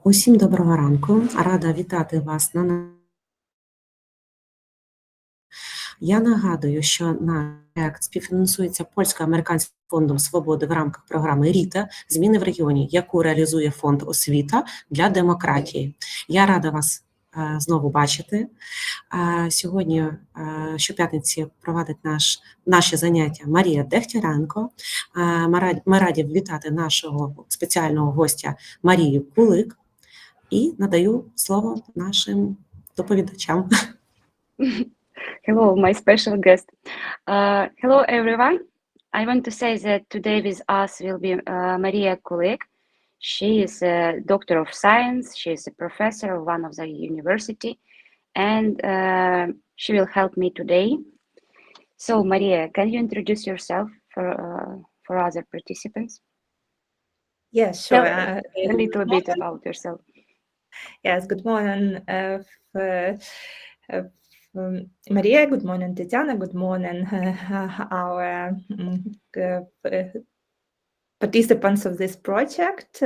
Усім доброго ранку. Рада вітати вас Я нагадую, що наш проект співфінансується Польсько-Американським Фондом Свободи в рамках програми RITA «Зміни в регіоні», яку реалізує Фонд Освіта для демократії. Я рада вас знову бачити. Сьогодні щоп'ятниці проводить наші заняття Марія Дегтяренко. Ми раді вітати нашого спеціального гостя Марію Кулик. І надаю слово нашим доповідачам. Hello, my special guest. Hello, everyone. I want to say that today with us will be Maria Kulik. She is a doctor of science. She is a professor of one of the university, and she will help me today. So, Maria, can you introduce yourself for other participants? Yes, sure. Tell a little bit about yourself. Yes, good morning, Maria. Good morning, Tatiana. Good morning, our participants of this project.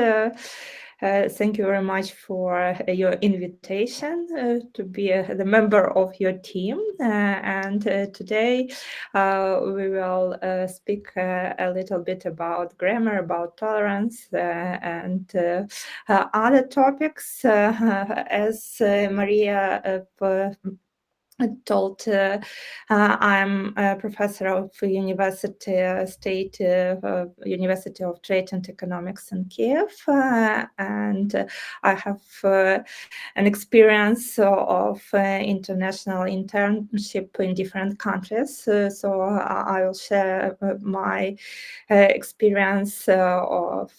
Thank you very much for your invitation to be the member of your team. And today we will speak a little bit about grammar, about tolerance, and other topics. As Maria told, I'm a professor of State University of Trade and Economics in Kiev, and I have an experience of international internship in different countries. So I will share my experience of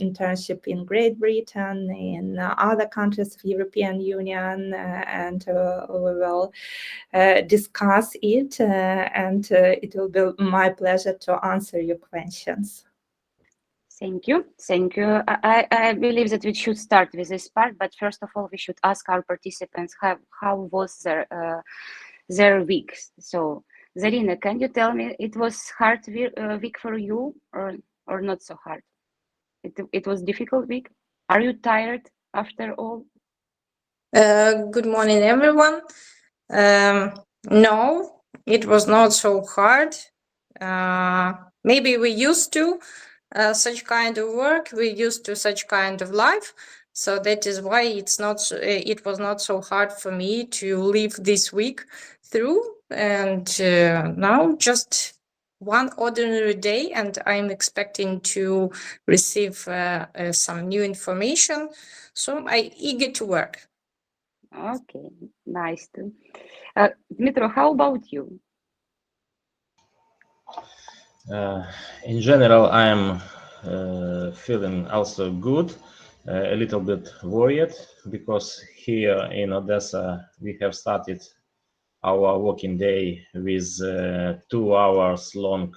internship in Great Britain, in other countries of European Union, and we will discuss it, and it will be my pleasure to answer your questions. Thank you. Thank you. I believe that we should start with this part, but first of all, we should ask our participants how was their week. So, Zarina, can you tell me, it was hard week for you or not so hard? It was difficult week. Are you tired after all? Good morning, everyone. No, it was not so hard. Maybe we used to such kind of work, we used to such kind of life, so that is why it was not so hard for me to live this week through. And now just one ordinary day, and I'm expecting to receive some new information, so I'm eager to work. Okay, nice too. Dmitro, how about you? In general, I'm feeling also good, a little bit worried, because here in Odessa we have started our working day with 2 hours long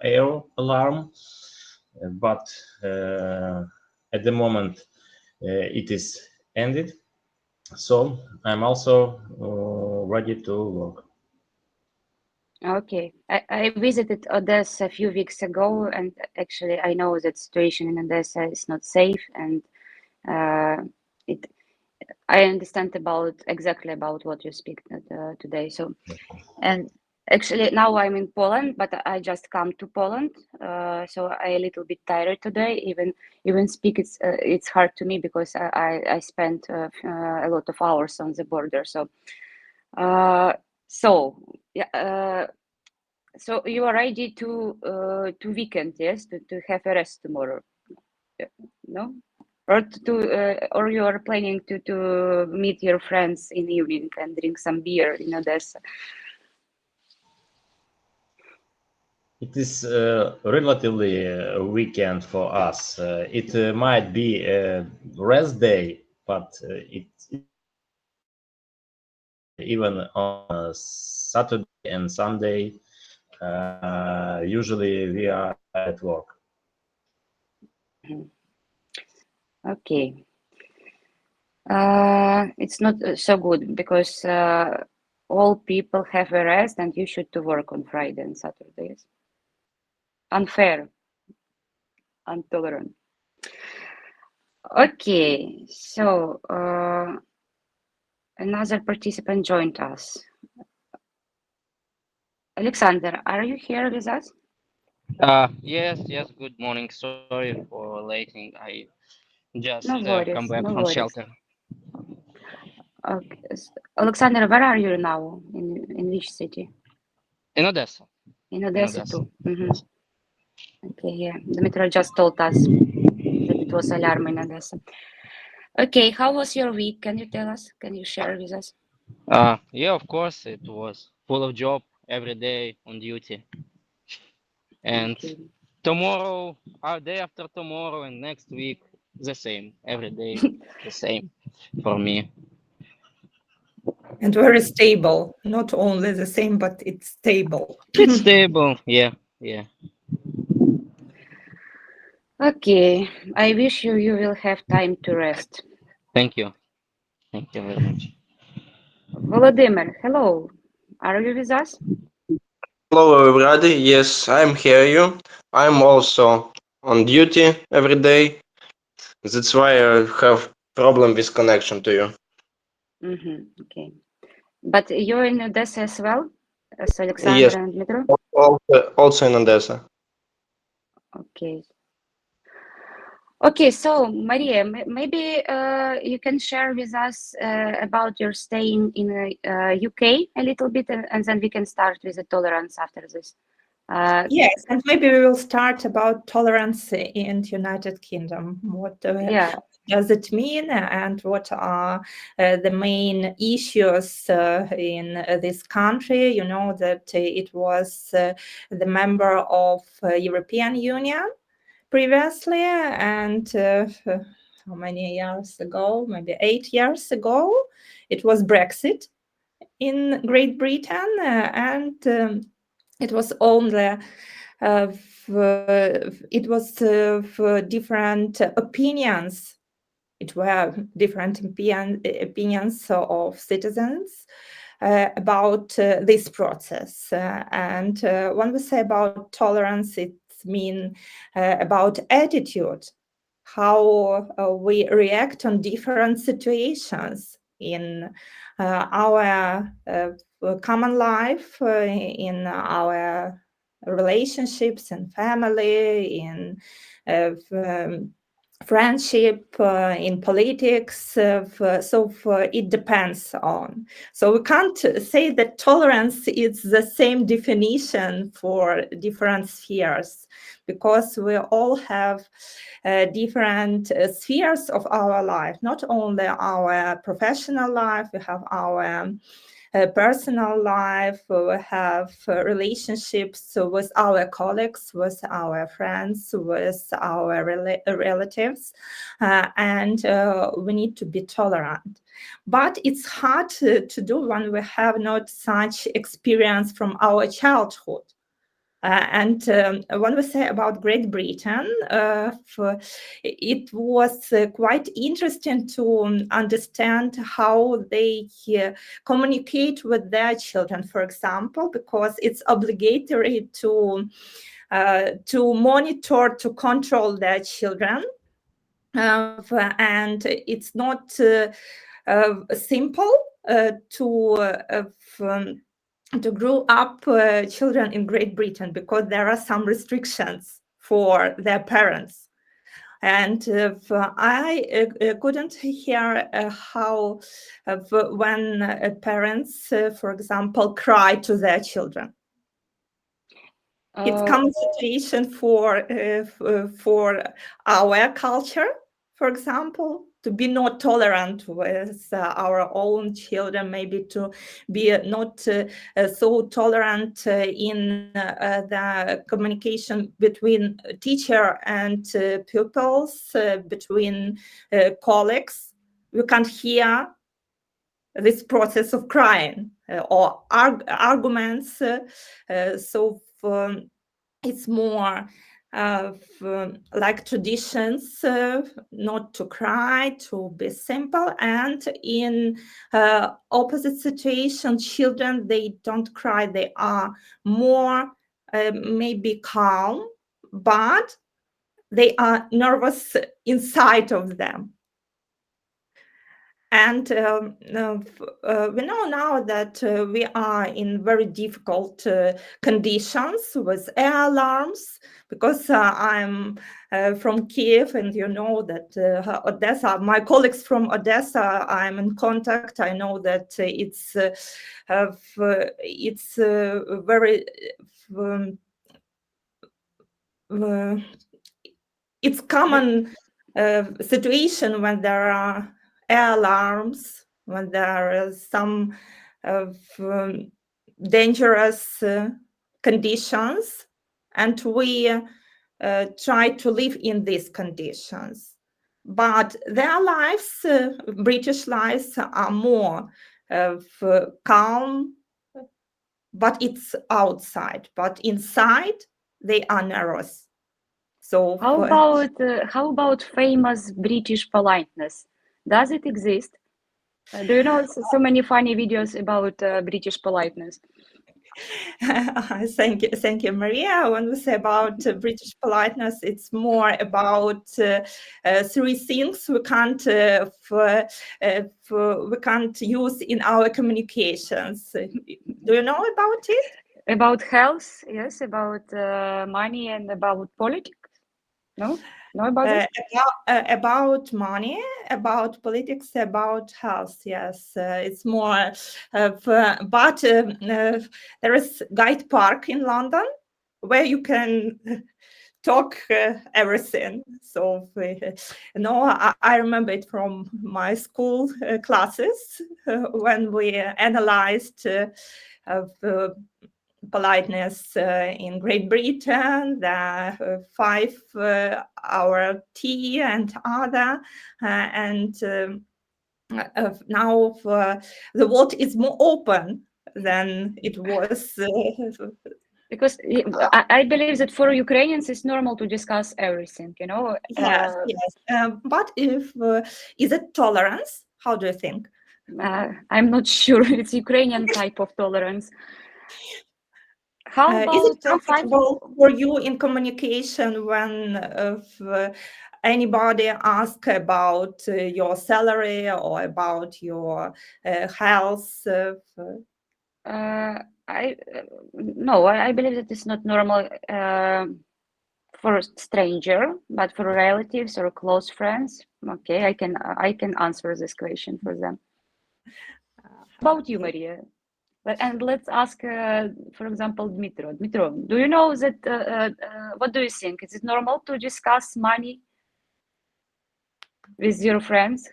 air alarm, but at the moment it is ended. So I'm also ready to work. Okay, I visited Odessa a few weeks ago, and actually I know that situation in Odessa is not safe, and I understand exactly about what you speak today. So, and actually now I'm in Poland, but I just come to Poland, so I'm a little bit tired today. Even speak it's hard to me because I spent a lot of hours on the border. So you are ready to weekend, yes, to have a rest tomorrow, no? Or you are planning to meet your friends in the evening and drink some beer in Odessa? It is relatively a weekend for us. It might be a rest day, but even on Saturday and Sunday, usually we are at work. Okay. It's not so good because all people have a rest and you should to work on Friday and Saturdays. Unfair, intolerant. Okay, so another participant joined us. Alexander, are you here with us? Yes, good morning. Sorry for waiting. I just No worries, come back no from worries. shelter. Okay. Alexander, where are you now? In which city? In Odessa. In Odessa Odessa. too. Okay, yeah. Dmitry just told us that it was alarm in Odessa. Okay, how was your week? Can you tell us? Can you share with us? Yeah, of course, it was full of job every day on duty. And Okay. tomorrow, our day after tomorrow, and next week, the same. Every day, the same for me. And very stable, not only the same, but it's stable. It's stable. Yeah. Okay, I wish you will have time to rest. Thank you. Thank you very much. Volodymyr, hello. Are you with us? Hello everybody, yes, I'm hear you. I'm also on duty every day. That's why I have problem with connection to you. Okay. But you're in Odessa as well, as Alexander Yes, and Dmitry? also in Odessa. Okay. Okay, so Maria, maybe you can share with us about your stay in UK a little bit, and then we can start with the tolerance after this. Yes, and maybe we will start about tolerance in the United Kingdom. What does it mean, and what are the main issues in this country? You know that it was the member of European Union previously, and how many years ago? Maybe 8 years ago, it was Brexit in Great Britain, and it was only it was for different opinions. It were different opinions of citizens about this process. And when we say about tolerance, it means about attitude, how we react on different situations in our common life, in our relationships and family, in friendship, in politics. It depends on. So we can't say that tolerance is the same definition for different spheres, because we all have different spheres of our life, not only our professional life, we have our personal life, we have relationships with our colleagues, with our friends, with our relatives, and we need to be tolerant. But it's hard to do when we have not such experience from our childhood. And when we say about Great Britain, it was quite interesting to understand how they communicate with their children, for example, because it's obligatory to monitor, to control their children. And it's not simple to grow up children in Great Britain, because there are some restrictions for their parents. And I couldn't hear how when parents, for example, cry to their children. It's common situation for our culture, for example, to be not tolerant with our own children, maybe to be not so tolerant in the communication between teacher and pupils, between colleagues. We can't hear this process of crying or arguments. It's more like traditions, not to cry, to be simple. And in opposite situation, children, they don't cry, they are more maybe calm, but they are nervous inside of them. And we know now that we are in very difficult conditions with air alarms, because I'm from Kiev, and you know that Odessa, my colleagues from Odessa, I'm in contact. I know that it's very it's common situation when there are air alarms, when there is some dangerous conditions, and we try to live in these conditions. But their lives, British lives, are more calm, but it's outside. But inside, they are nervous. So how about famous British politeness? Does it exist? Do you know so many funny videos about British politeness? Thank you, Maria. When we say about British politeness, it's more about three things we can't use in our communications. Do you know about it? About health, yes. About money and about politics. No about it? About money, about politics, about health. Yes, it's more. But there is Guide Park in London where you can talk everything. So I remember it from my school classes when we analyzed politeness in Great Britain, the 5-hour tea and other, and now the world is more open than it was. Because I believe that for Ukrainians it's normal to discuss everything, you know. Yes. But if is it tolerance? How do you think? I'm not sure. It's Ukrainian type of tolerance. How about is it comfortable for you in communication when anybody asks about your salary or about your health? I believe that it's not normal for a stranger, but for relatives or close friends. Okay, I can answer this question for them. About you, Maria? And let's ask, for example, Dmitro. Dmitro, do you know that? What do you think? Is it normal to discuss money with your friends?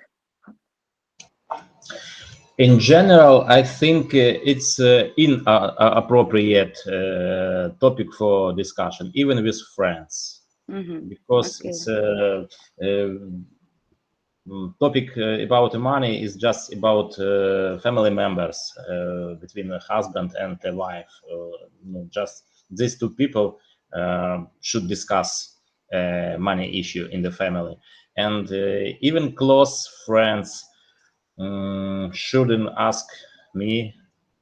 In general, I think it's inappropriate topic for discussion, even with friends, because it's topic about money is just about family members between a husband and a wife. Just these two people should discuss money issue in the family, and even close friends shouldn't ask me,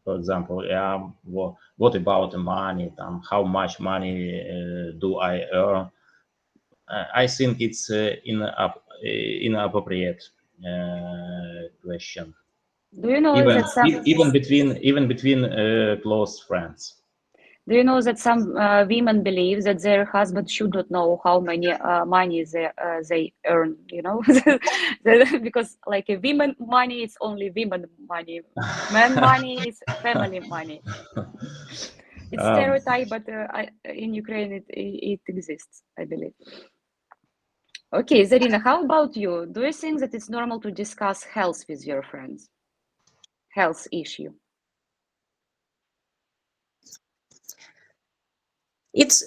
for example, what about the money? How much money do I earn? I think it's inappropriate question. Do you know even between close friends? Do you know that some women believe that their husband should not know how many money they earn? You know, because like a women money, it's only women money. Men money is family money. It's stereotype, but in Ukraine it exists, I believe. Okay, Zarina, how about you? Do you think that it's normal to discuss health with your friends? Health issue? It's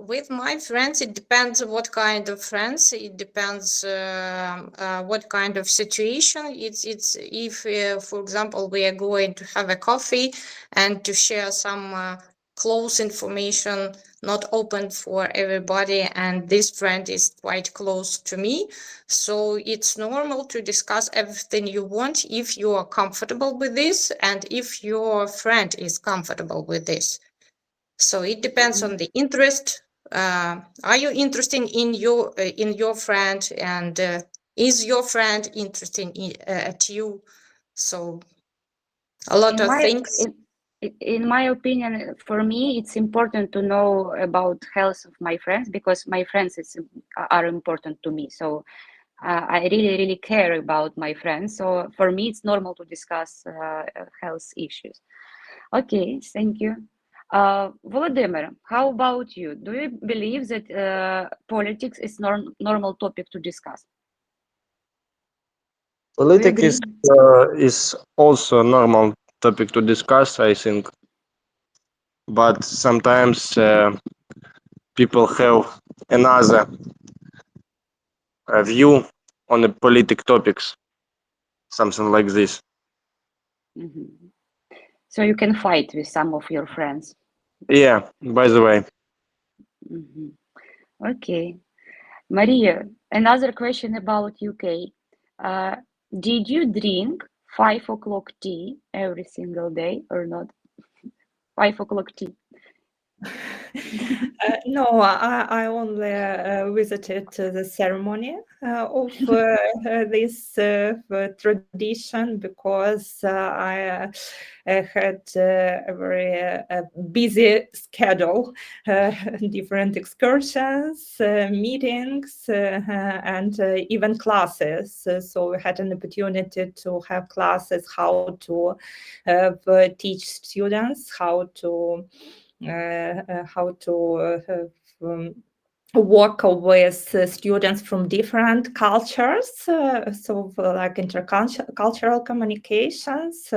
with my friends, it depends what kind of friends, it depends what kind of situation. It's if, for example, we are going to have a coffee and to share some close information, not open for everybody, and this friend is quite close to me. So it's normal to discuss everything you want if you are comfortable with this and if your friend is comfortable with this. So it depends on the interest are you interested in your friend, and is your friend interested at you? So a lot of things. In my opinion, for me, it's important to know about health of my friends, because my friends are important to me. So I really care about my friends. So for me, it's normal to discuss health issues. Okay, thank you. Volodymyr, how about you? Do you believe that politics is normal topic to discuss? Politics is also a normal topic to discuss, I think. But sometimes people have another view on the politic topics, something like this. Mm-hmm. So you can fight with some of your friends. Yeah, by the way. Mm-hmm. Okay. Maria, another question about UK. Did you drink 5 o'clock tea every single day or not? 5 o'clock tea. No, I only visited the ceremony of this tradition, because I had a very busy schedule, different excursions, meetings, and even classes. So we had an opportunity to have classes, how to teach students, how to work with students from different cultures, so like intercultural communications,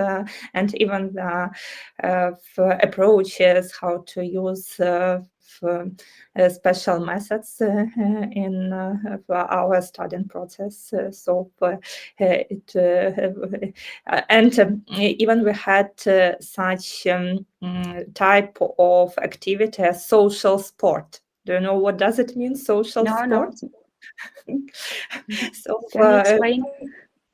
and even approaches, how to use special methods in our studying process. Even we had such type of activity as social sport. Do you know what does it mean, social sport? No. So Can you explain?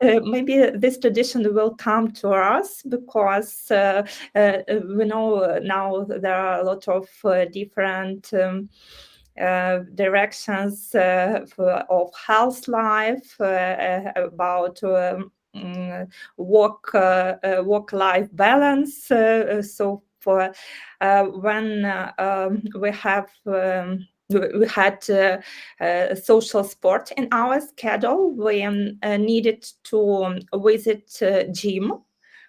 Maybe this tradition will come to us, because we know now there are a lot of different directions of health life, about work-life balance. So for when we had social sport in our schedule, we needed to visit gym.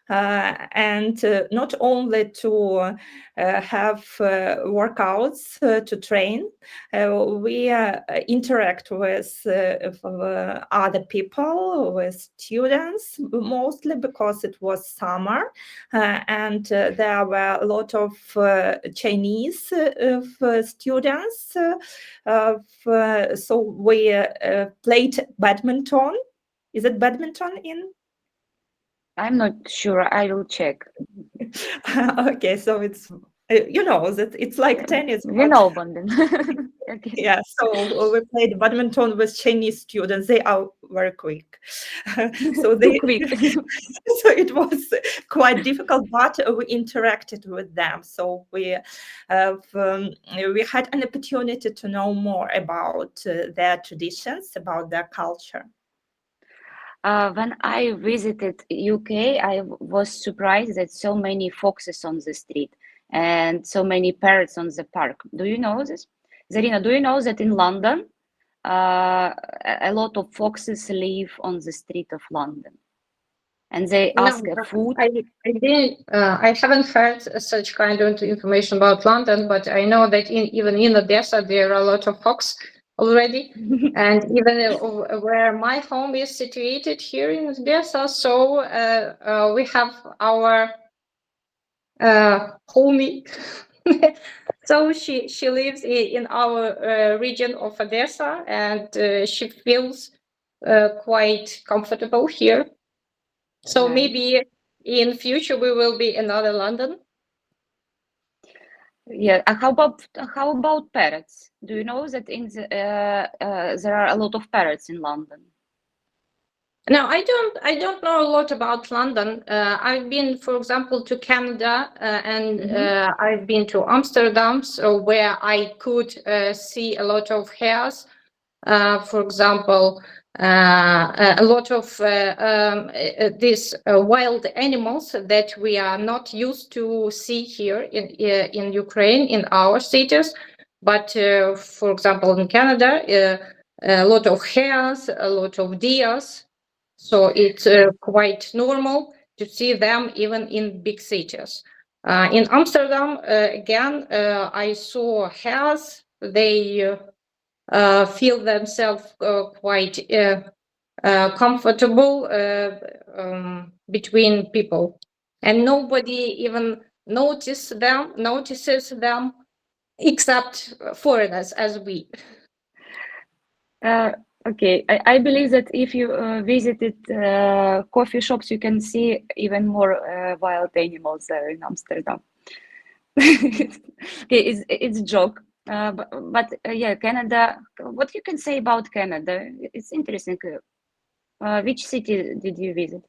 And not only to have workouts to train, we interact with other people, with students, mostly because it was summer, and there were a lot of Chinese students. So we played badminton. Is it badminton in? I'm not sure. I will check. Okay, so it's that it's like tennis. You know, Bondin. Okay. Yeah, so we played badminton with Chinese students. They are very quick. So they Quick. so it was quite difficult, but we interacted with them. So we had an opportunity to know more about their traditions, about their culture. When I visited UK, I was surprised that so many foxes on the street and so many parrots on the park. Do you know this? Zarina, do you know that in London, a lot of foxes live on the street of London? And they ask food. I haven't heard such kind of information about London, but I know that even in Odessa there are a lot of fox already, and even where my home is situated here in Odessa, so we have our homie. So she lives in our region of Odessa, and she feels quite comfortable here. So maybe in future we will be another London. Yeah. How about parrots? Do you know that in the there are a lot of parrots in London? No, I don't know a lot about London. I've been, for example, to Canada and I've been to Amsterdam, so where I could see a lot of hares. For example, a lot of these wild animals that we are not used to see here in Ukraine, in our cities. But for example, in Canada, a lot of hares, a lot of deers. So it's quite normal to see them even in big cities. In Amsterdam, again, I saw hares. They feel themselves quite comfortable between people, and nobody even notices them except foreigners as we. Okay, I believe that if you visited coffee shops, you can see even more wild animals there in Amsterdam. Okay, it's a joke, but yeah, Canada. What you can say about Canada? It's interesting. Which city did you visit?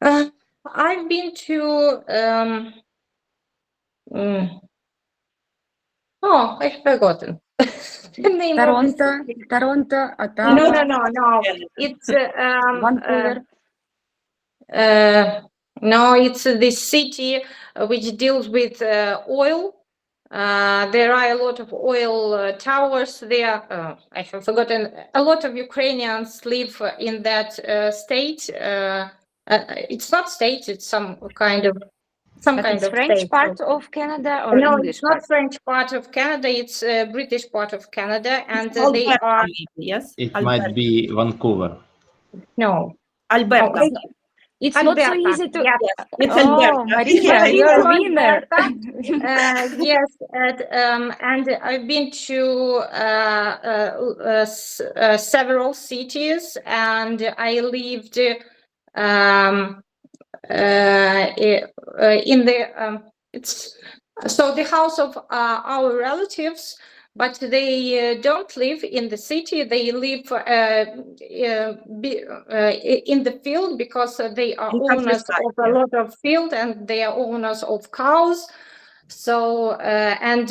I've been to. Oh, I've forgotten. The name of the city. Toronto, Ottawa. No. It's Vancouver. no, it's the city which deals with oil. There are a lot of oil towers there. I have forgotten. A lot of Ukrainians live in that state. It's not state. It's some kind of French state. part of Canada or No, English it's not part? French part of Canada. It's British part of Canada, and they Alberta, are maybe, yes. It Alberta. might be Vancouver. no. Alberta. Oh, It's not so Alberta, easy to. yes. It's Oh, Alberta. Maria, you're a winner. Yes, and I've been to several cities, and I lived in the it's so the house of our relatives, but they don't live in the city. They live in the field because they are In owners countryside, of a yeah. lot of field, and they are owners of cows. So and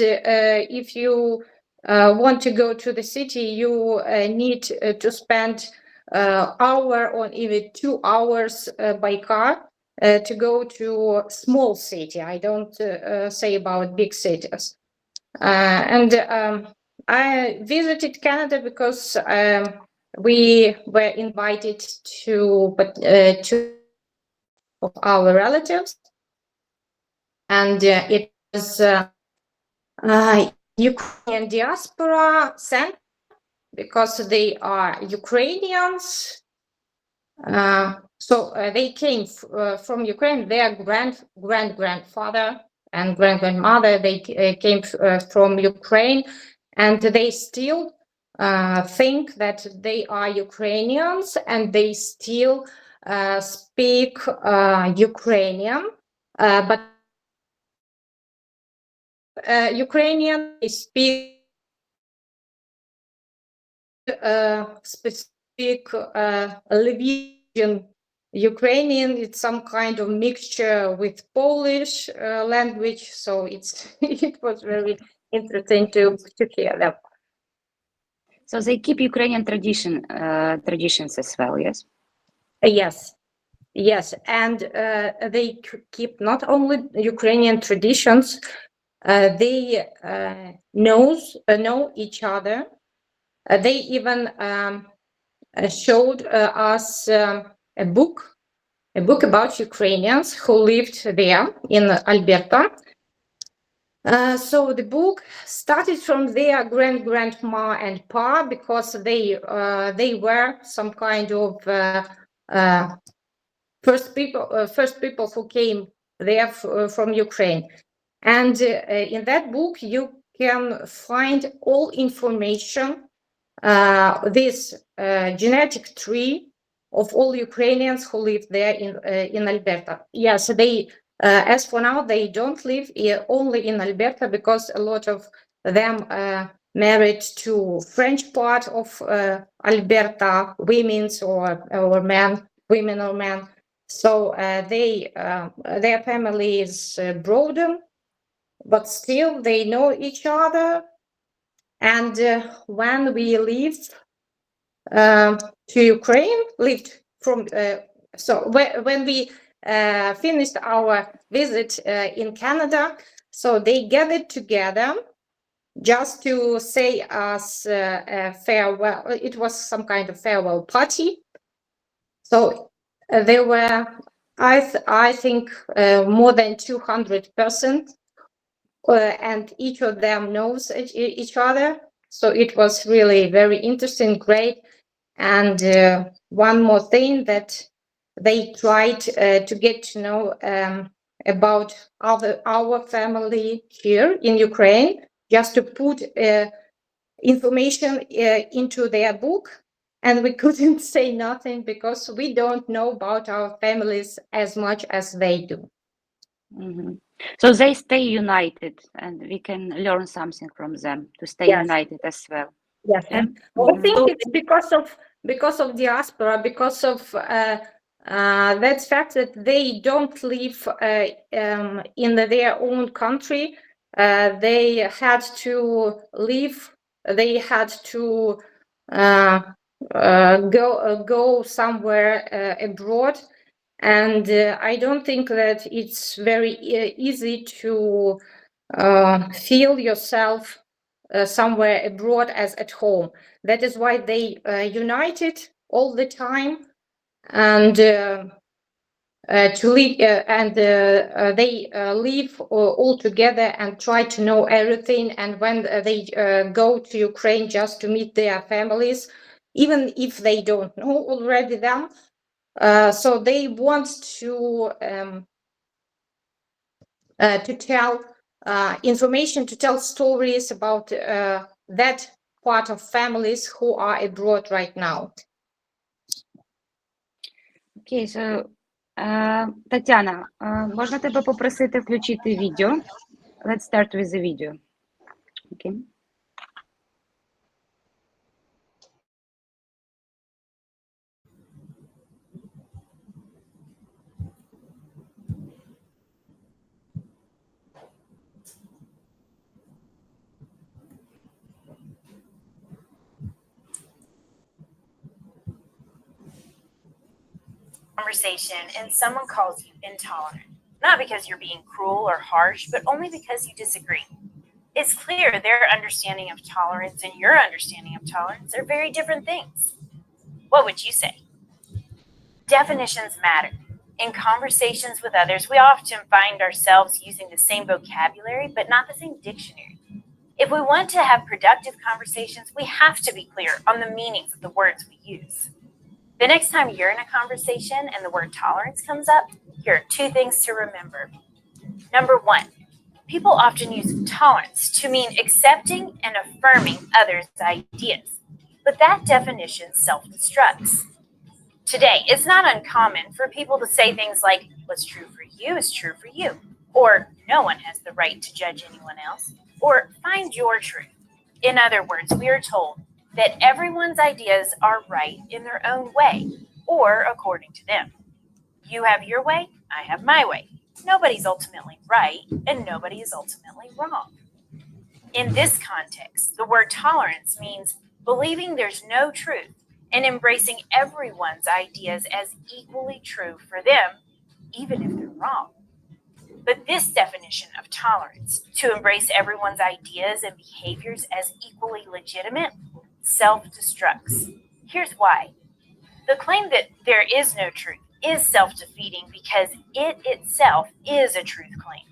if you want to go to the city, you need to spend hour or even 2 hours by car to go to small city. I don't say about big cities. And I visited Canada because we were invited to our relatives, and it was Ukrainian diaspora center because they are Ukrainians. So they came from Ukraine. Their grandfather and grandmother, they came from Ukraine, and they still think that they are Ukrainians, and they still speak Ukrainian, but Ukrainian they speak specific Lvivian Ukrainian. It's some kind of mixture with Polish language, so it was very interesting to hear them. So they keep Ukrainian traditions as well, yes? Yes, and they keep not only Ukrainian traditions, they know each other. They even showed us a book about Ukrainians who lived there in Alberta. So the book started from their grandma and pa, because they were some kind of first people who came there from Ukraine. And in that book you can find all information, this genetic tree of all Ukrainians who live there in Alberta. Yes, they as for now they don't live only in Alberta, because a lot of them married to French part of Alberta, women's or men, women or men. So their family is broader, but still they know each other. And when we lived to Ukraine, when we finished our visit in Canada, so they gathered together just to say us a farewell. It was some kind of farewell party. So there were, I think, more than 200%, and each of them knows each other. So it was really very interesting, great. And one more thing, that they tried to get to know about our family here in Ukraine, just to put information into their book. And we couldn't say nothing because we don't know about our families as much as they do. Mhm. So they stay united, and we can learn something from them to stay Yes. united as well. Yes, Yeah. and I think it's because of diaspora, because of that fact that they don't live in their own country. They had to leave. They had to go somewhere abroad, and I don't think that it's very easy to feel yourself somewhere abroad as at home. That is why they united all the time, and to live they live all together and try to know everything. And when they go to Ukraine just to meet their families, even if they don't know already them, so they want to tell information, to tell stories about that part of families who are abroad right now. Окей, so, Тетяна, можна тебе попросити включити відео? Let's start with the video. Okay. Conversation and someone calls you intolerant, not because you're being cruel or harsh, but only because you disagree. It's clear their understanding of tolerance and your understanding of tolerance are very different things. What would you say? Definitions matter. In conversations with others, we often find ourselves using the same vocabulary, but not the same dictionary. If we want to have productive conversations, we have to be clear on the meanings of the words we use. The next time you're in a conversation and the word tolerance comes up, here are two things to remember. Number one, people often use tolerance to mean accepting and affirming others' ideas, but that definition self-destructs. Today, it's not uncommon for people to say things like, what's true for you is true for you, or no one has the right to judge anyone else, or find your truth. In other words, we are told that everyone's ideas are right in their own way, or according to them. You have your way, I have my way. Nobody's ultimately right, and nobody is ultimately wrong. In this context, the word tolerance means believing there's no truth and embracing everyone's ideas as equally true for them, even if they're wrong. But this definition of tolerance, to embrace everyone's ideas and behaviors as equally legitimate, self-destructs. Here's why. The claim that there is no truth is self-defeating because it itself is a truth claim.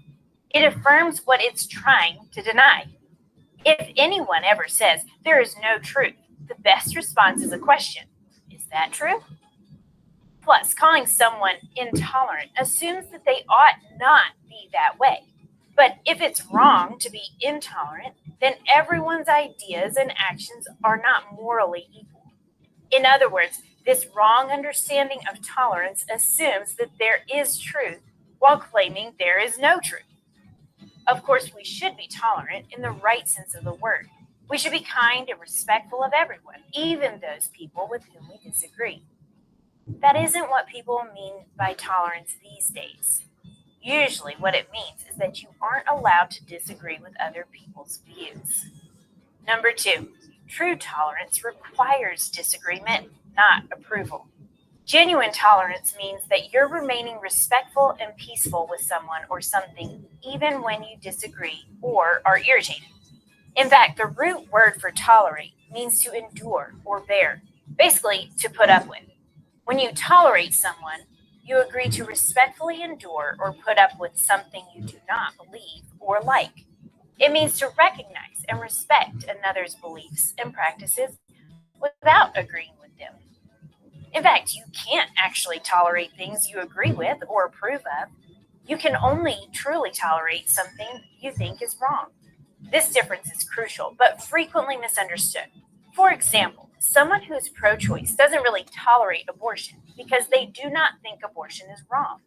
It affirms what it's trying to deny. If anyone ever says there is no truth, the best response is a question. Is that true? Plus, calling someone intolerant assumes that they ought not be that way. But if it's wrong to be intolerant, then everyone's ideas and actions are not morally equal. In other words, this wrong understanding of tolerance assumes that there is truth while claiming there is no truth. Of course, we should be tolerant in the right sense of the word, We should be kind and respectful of everyone, even those people with whom we disagree. That isn't what people mean by tolerance these days. Usually what it means is that you aren't allowed to disagree with other people's views. Number 2, true tolerance requires disagreement, not approval. Genuine tolerance means that you're remaining respectful and peaceful with someone or something, even when you disagree or are irritated. In fact, the root word for tolerate means to endure or bear, basically to put up with. When you tolerate someone, you agree to respectfully endure or put up with something you do not believe or like. It means to recognize and respect another's beliefs and practices without agreeing with them. In fact, you can't actually tolerate things you agree with or approve of. You can only truly tolerate something you think is wrong. This difference is crucial, but frequently misunderstood. For example, someone who is pro-choice doesn't really tolerate abortion because they do not think abortion is wrong.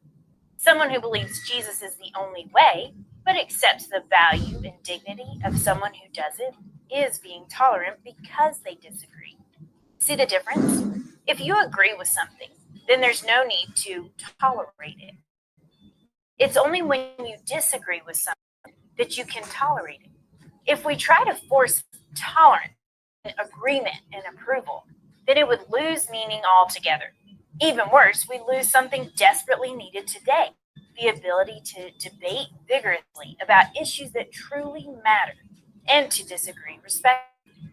Someone who believes Jesus is the only way, but accepts the value and dignity of someone who doesn't, is being tolerant because they disagree. See the difference? If you agree with something, then there's no need to tolerate it. It's only when you disagree with something that you can tolerate it. If we try to force tolerance, agreement, and approval, then it would lose meaning altogether. Even worse, we lose something desperately needed today, the ability to debate vigorously about issues that truly matter and to disagree respectfully.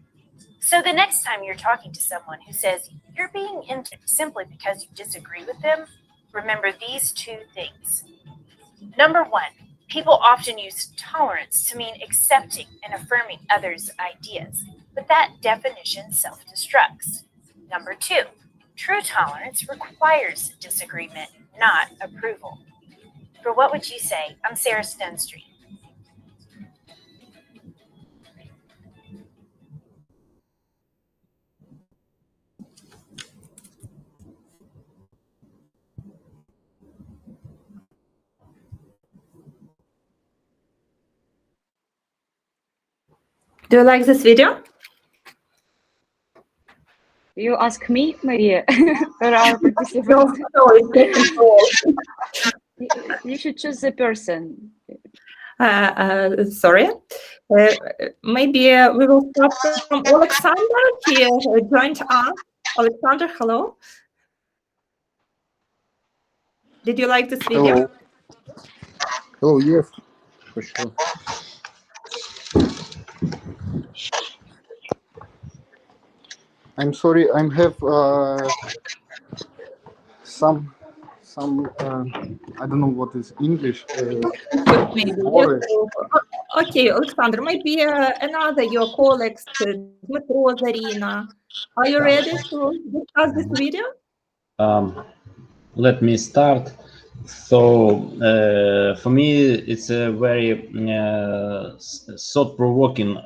So the next time you're talking to someone who says you're being injured simply because you disagree with them, remember these 2 things. Number 1, people often use tolerance to mean accepting and affirming others' ideas, but that definition self-destructs. Number 2, true tolerance requires disagreement, not approval. For What Would You Say? I'm Sarah Stonestreet. Do you like this video? You ask me, Maria, or our participants? You should choose the person. Sorry. Maybe we will start from Alexander. He joined us. Alexander, hello. Did you like this video? Hello. Hello, yes, for sure. I'm sorry, I have some I don't know what is English. Maybe. Yes. Okay, Alexander, maybe another your colleagues, Dmitro, Zarina. Are you ready to discuss this video? Let me start. So for me, it's a very thought-provoking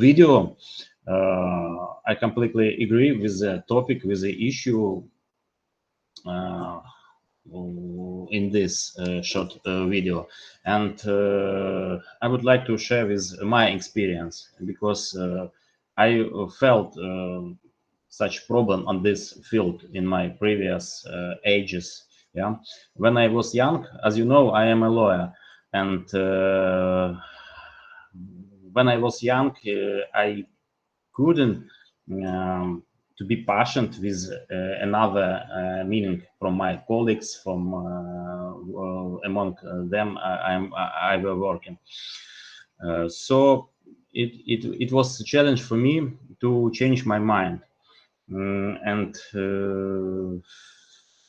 video. I completely agree with the topic, with the issue in this short video, and I would like to share with my experience, because I felt such problem on this field in my previous ages. Yeah, when I was young, as you know, I am a lawyer, and when I was young, I couldn't to be patient with another meaning from my colleagues, from among them I were working. So it was a challenge for me to change my mind, and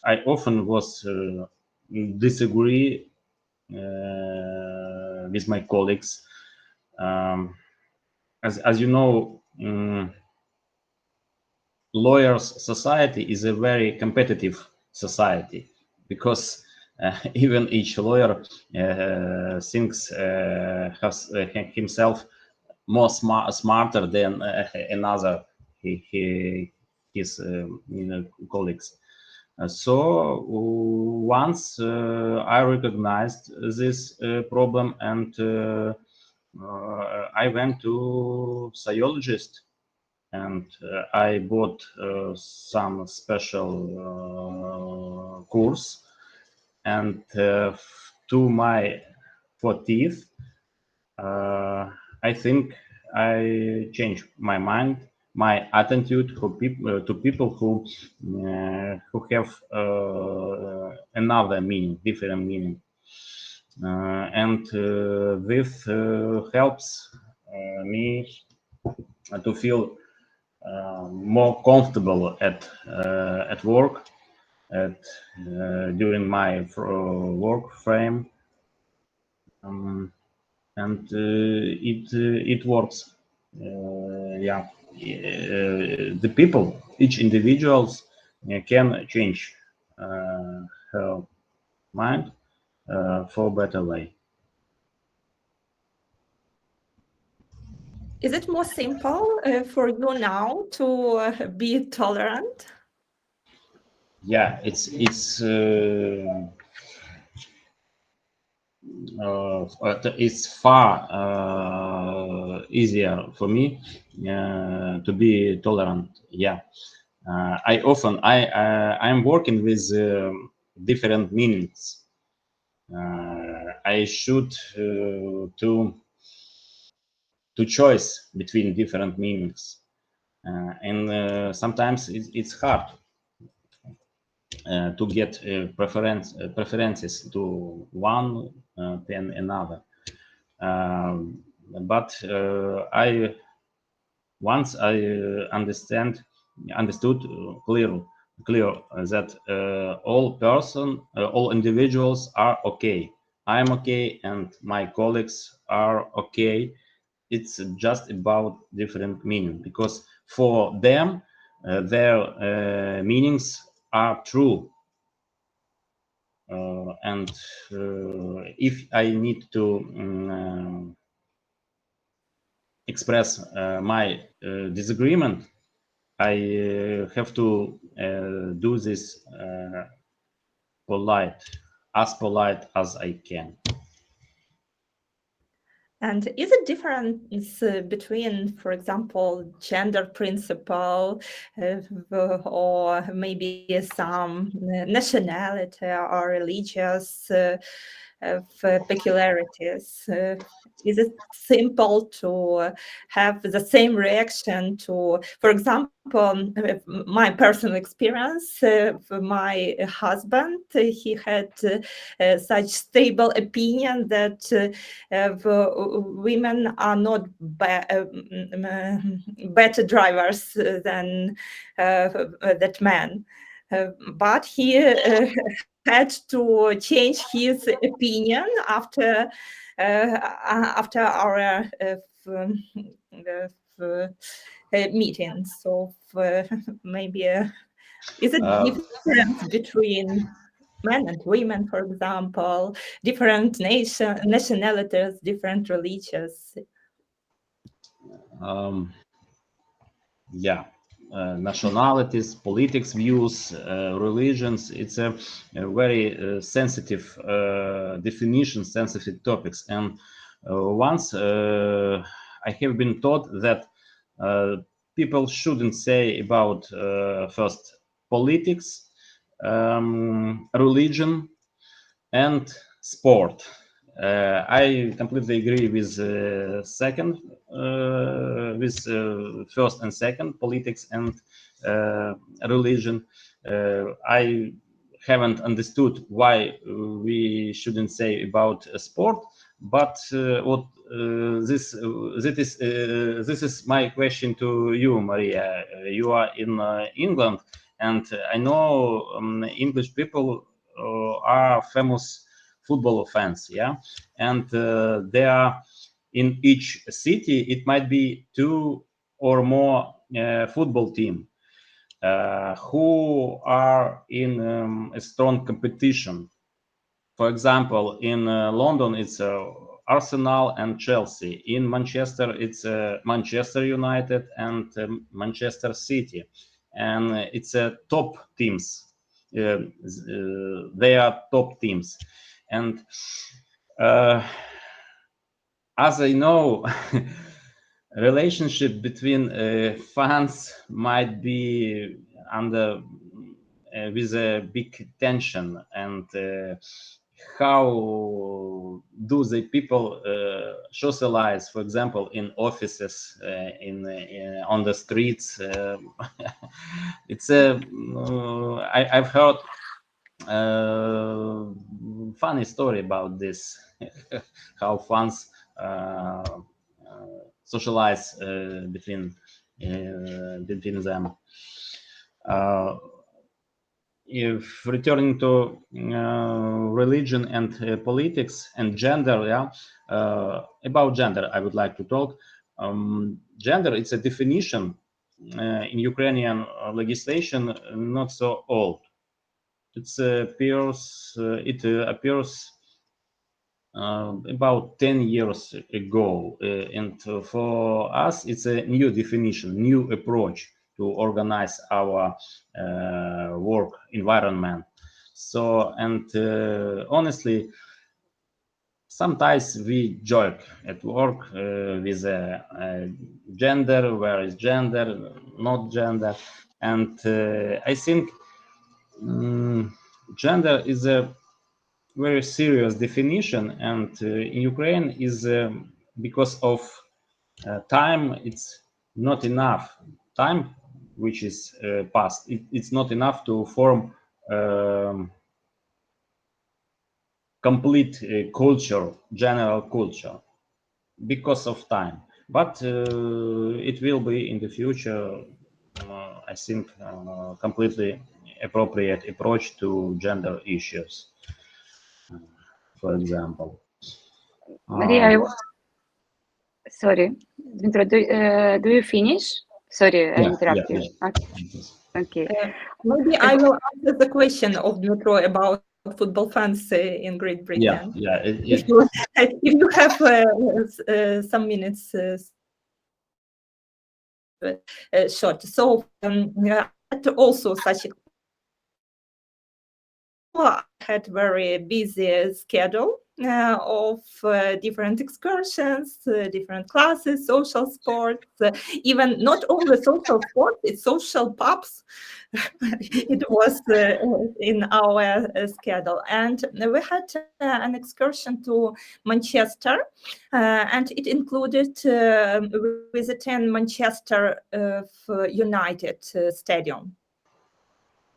I often was disagree with my colleagues. As you know, lawyers society is a very competitive society, because even each lawyer thinks himself more smarter than another his colleagues. So once I recognized this problem, and I went to psychologist, and I bought some special course, and to my 40th, I think I changed my mind, my attitude to people who have another meaning, different meaning, and this helps me to feel more comfortable at work, during my work frame, and it works. Yeah, the people, each individuals can change her mind for a better way. Is it more simple for you now to be tolerant? Yeah, it's far easier for me to be tolerant. Yeah, I'm working with different meanings. I should to choice between different meanings, and sometimes it's hard to get preferences to one than another. But I understood clear that all individuals are okay. I'm okay, and my colleagues are okay. It's just about different meaning, because for them their meanings are true, and if I need to express my disagreement, I have to do this polite as I can. And is it difference between, for example, gender principle or maybe some nationality or religious peculiarities? Is it simple to have the same reaction to, for example, my personal experience, my husband, he had such stable opinion that women are not better drivers than that men. But he had to change his opinion after our meetings. So maybe is it difference between men and women, for example, different nationalities, different religions? Yeah, nationalities, politics views, religions, it's a very sensitive definition, sensitive topics. And once I have been taught that people shouldn't say about first politics, religion, and sport. I completely agree with second, with first and second, politics and religion. I haven't understood why we shouldn't say about sport, but what this is my question to you, Maria. You are in England, and I know English people are famous football fans, yeah, and there are in each city it might be 2 or more football team who are in a strong competition. For example, in London it's Arsenal and Chelsea. In Manchester it's Manchester United and Manchester City, and it's top teams. They are top teams, and as I know, relationship between fans might be under with a big tension, and how do the people socialize, for example, in offices, on the streets? It's a I've heard funny story about this, how fans socialize between them. If returning to religion and politics and gender, about gender, I would like to talk. Gender, it's a definition in Ukrainian legislation not so old. It appears about 10 years ago, and for us, it's a new definition, new approach to organize our work environment. So, and honestly, sometimes we joke at work with gender, where is gender, not gender, and I think gender is a very serious definition, and in Ukraine is because of time, it's not enough time which is passed. It's not enough to form complete culture, general culture, because of time. But it will be in the future, I think, completely appropriate approach to gender issues. For example, Maria, sorry, Dmitro, do you finish? Sorry, I interrupt you. Okay. Maybe I will answer the question of Dmitro about football fans in Great Britain. If you have some minutes short. So also such I had very busy schedule of different excursions, different classes, social sports, even not only social sports, it's social pubs. It was in our schedule. And we had an excursion to Manchester, and it included visiting Manchester United Stadium.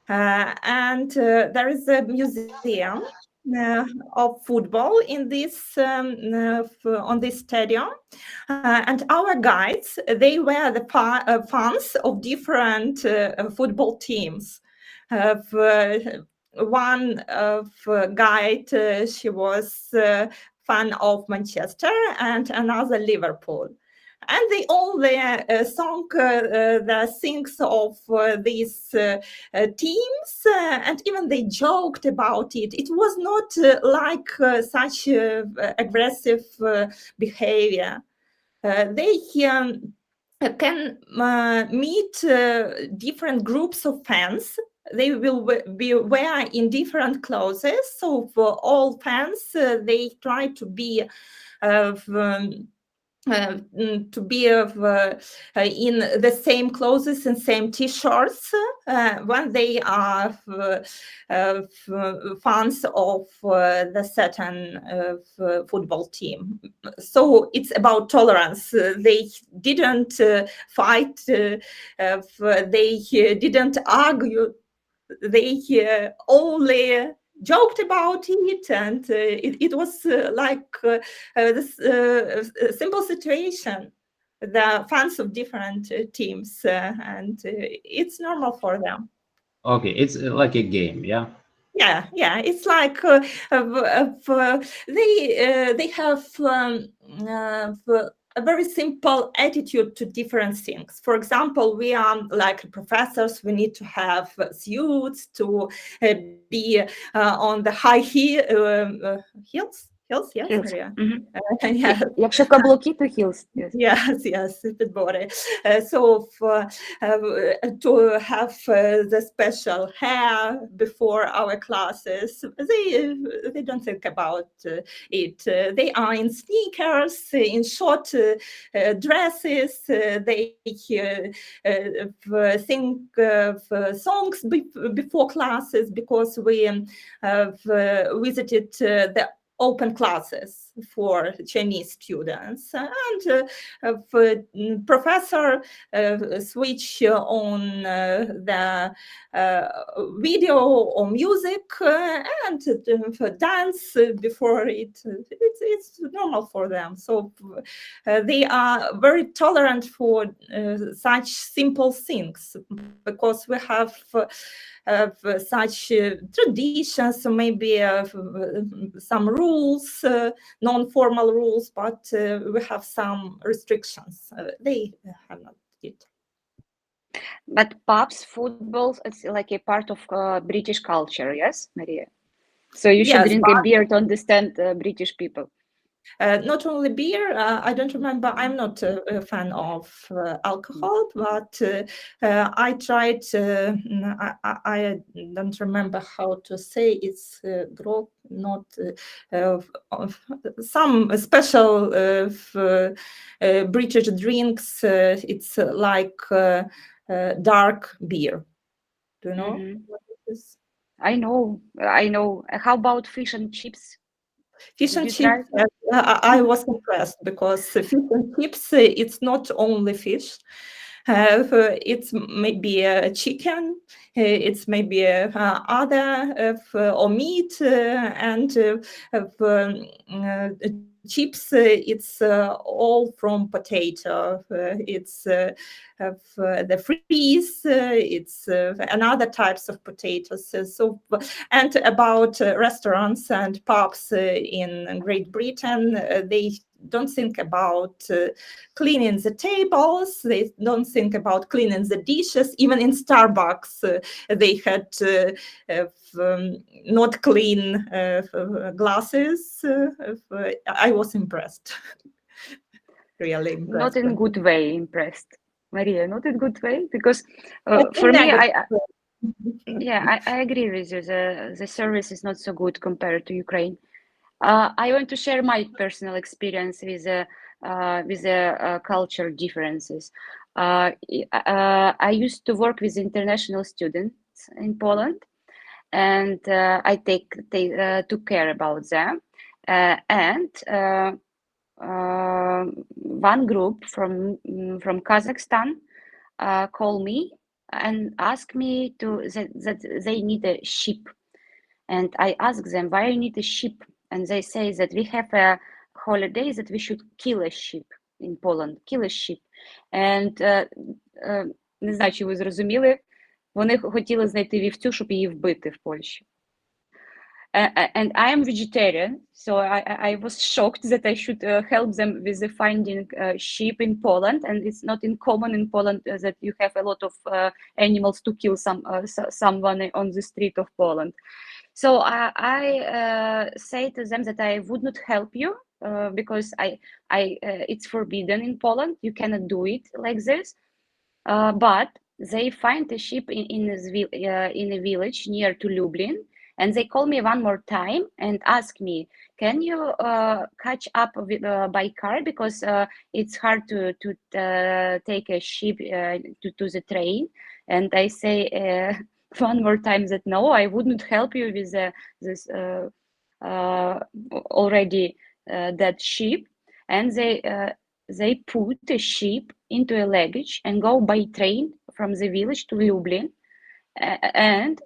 And there is a museum of football in this on this stadium, and our guides, they were the fans of different football teams. One guide, she was fan of Manchester, and another Liverpool. And they only sung the things of these teams, and even they joked about it. It was not like such aggressive behavior. They can meet different groups of fans. They will be wear in different clothes. So for all fans, they try to be in the same clothes and same T-shirts when they are fans of the certain football team. So it's about tolerance. They didn't fight. They didn't argue. They only joked about it, and it was like this simple situation. The fans of different teams, and it's normal for them. Okay, it's like a game, yeah. Yeah, it's like they have a very simple attitude to different things. For example, we are like professors, we need to have suits, to be on the high heels. Heels, yes, Heels. Maria. Mhm. Yeah. Якщо каблуки, то heels. Yes. Yes, fit body. So to have the special hair before our classes, they don't think about it. They are in sneakers, in short dresses. They think of songs before classes, because we visited the open classes for Chinese students, and professor switch on the video or music and dance before it. It's normal for them. So they are very tolerant for such simple things, because we have such traditions, maybe some rules, non-formal rules, but we have some restrictions. They have not it. But pubs, footballs, it's like a part of British culture, yes, Maria? So you should Yes, drink a beer to understand British people. Not only beer, I don't remember, I'm not a fan of alcohol, but I tried, I don't remember how to say it's grog, not some special British drinks. It's like dark beer. Do you know what it is? I know. How about fish and chips? Fish Did and you chips, try? I was impressed, because fish and chips, it's not only fish. It's maybe a chicken, it's maybe other or meat, and chips, it's all from potato. It's the freeze, it's another types of potatoes. So, and about restaurants and pubs in Great Britain, they don't think about cleaning the tables, they don't think about cleaning the dishes. Even in Starbucks, they had not clean glasses. I was impressed. Really impressed. Not in good way impressed. Maria, not in good way, because for me, I agree with you. The service is not so good compared to Ukraine. I want to share my personal experience with the culture differences. I used to work with international students in Poland, and I took care about them. And one group from Kazakhstan called me and asked me that they need a ship. And I asked them, why you need a ship? And they say that we have a holiday that we should kill a ship in Poland, kill a ship. And не знаю, чи ви зрозуміли, вони хотіли знайти вівцю, щоб її вбити в Польщі. And I am vegetarian, so I was shocked that I should help them with finding sheep in Poland, and it's not in common in Poland that you have a lot of animals to kill someone on the street of Poland. So I say to them that I would not help you because it's forbidden in Poland. You cannot do it like this. But they find a sheep in a village near to Lublin. And they call me one more time and ask me, can you catch up by car, because it's hard to take a ship to the train. And I say one more time that no, I wouldn't help you with this already dead sheep. And they put a sheep into a luggage and go by train from the village to Lublin. And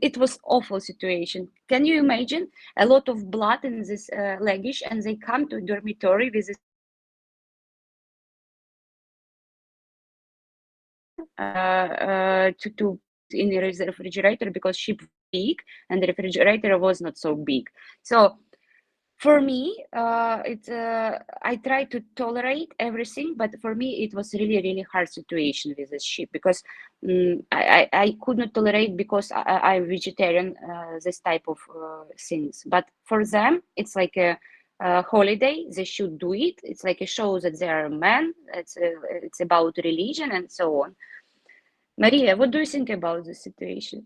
it was awful situation. Can you imagine a lot of blood in this luggage, and they come to dormitory with this to in the refrigerator, because sheep big and the refrigerator was not so big. So For me, I try to tolerate everything, but for me it was really hard situation with the sheep, because I could not tolerate, because I'm vegetarian, this type of things. But for them, it's like a holiday. They should do it. It's like a show that they are men. It's about religion and so on. Maria, what do you think about this situation?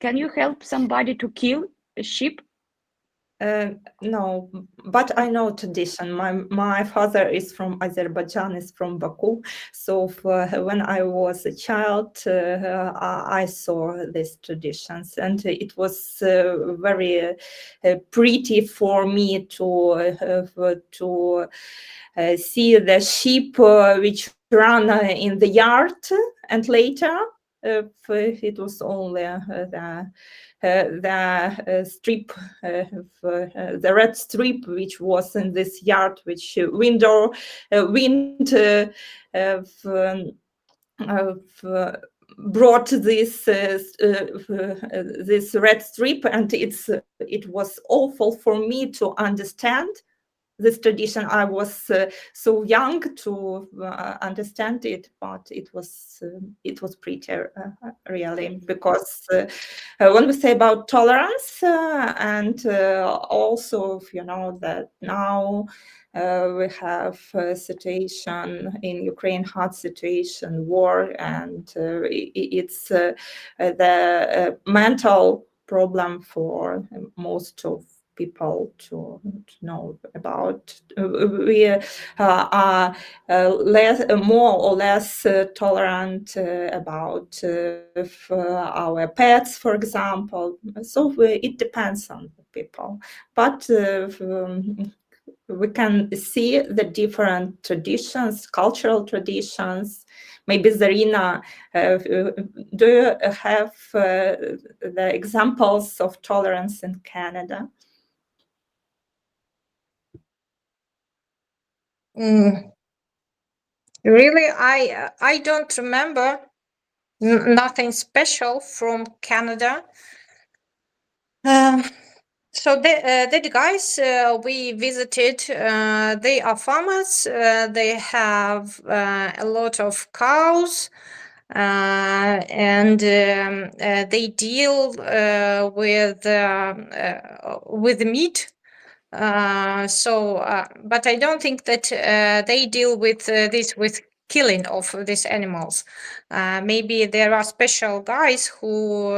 Can you help somebody to kill a sheep? No, but I know tradition. My father is from Azerbaijan, is from Baku. So when I was a child, I saw these traditions, and it was very pretty for me to see the sheep which run in the yard, and later it was only the strip, the red strip, which was in this yard, which wind brought this this red strip, and it was awful for me to understand this tradition. I was so young to understand it, but it was pretty really, because when we say about tolerance, and also, you know, that now we have a situation in Ukraine, hard situation, war, and it's the mental problem for most of people to know about. We are more or less tolerant about our pets, for example. So it depends on the people, but we can see the different traditions, cultural traditions. Maybe Zarina, do you have the examples of tolerance in Canada? Really, I don't remember nothing special from Canada. So the guys we visited, they are farmers. They have a lot of cows, and they deal with meat. But I don't think that they deal with this with killing of these animals. Maybe there are special guys who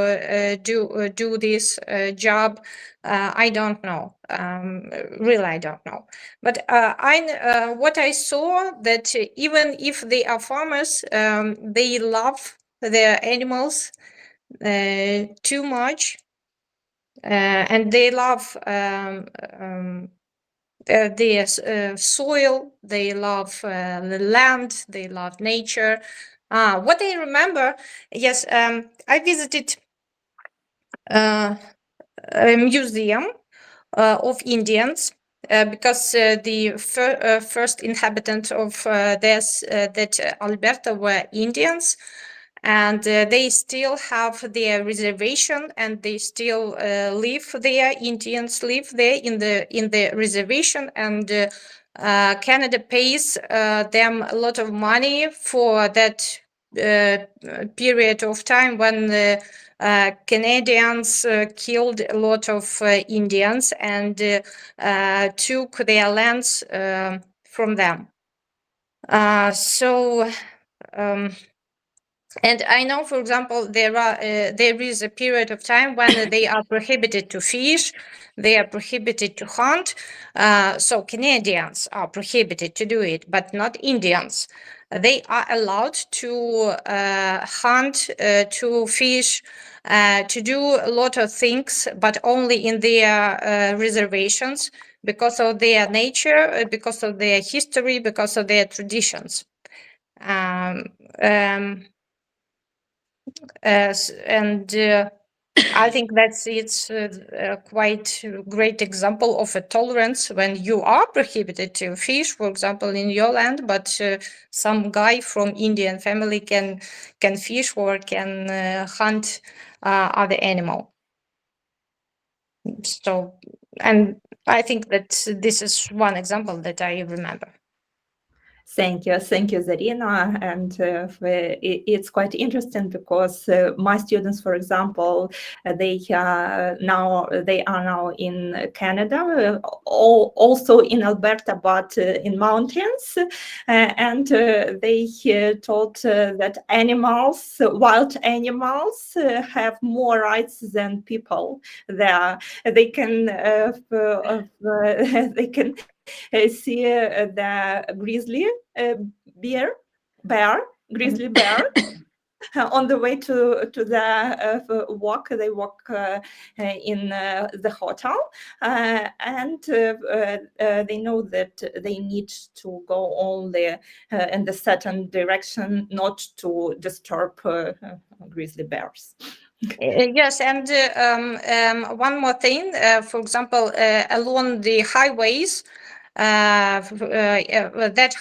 do this job. I don't know. Really, I don't know. But what I saw, that even if they are farmers, they love their animals too much. And they love the soil, they love the land, they love nature. What I remember, yes, I visited a museum of Indians, because the first inhabitants of that Alberta were Indians. And they still have their reservation, and they still live there. Indians live there in the reservation, and Canada pays them a lot of money for that period of time when Canadians killed a lot of Indians and took their lands from them. And I know, for example, there is a period of time when they are prohibited to fish, they are prohibited to hunt. So Canadians are prohibited to do it, but not Indians. They are allowed to hunt, to fish, to do a lot of things, but only in their reservations, because of their nature, because of their history, because of their traditions. I think it's a quite great example of a tolerance when you are prohibited to fish, for example, in your land, but some guy from Indian family can fish or can hunt other animal. So And I think that this is one example that I remember. Thank you, Zarina. And it's quite interesting because my students, for example, they are now in Canada, also in Alberta, but in mountains, and they thought that wild animals, have more rights than people. There, they can see the grizzly grizzly bear on the way to the walk. They walk in the hotel, and they know that they need to go only in the certain direction, not to disturb grizzly bears. Yes, and one more thing, for example, along the highways, that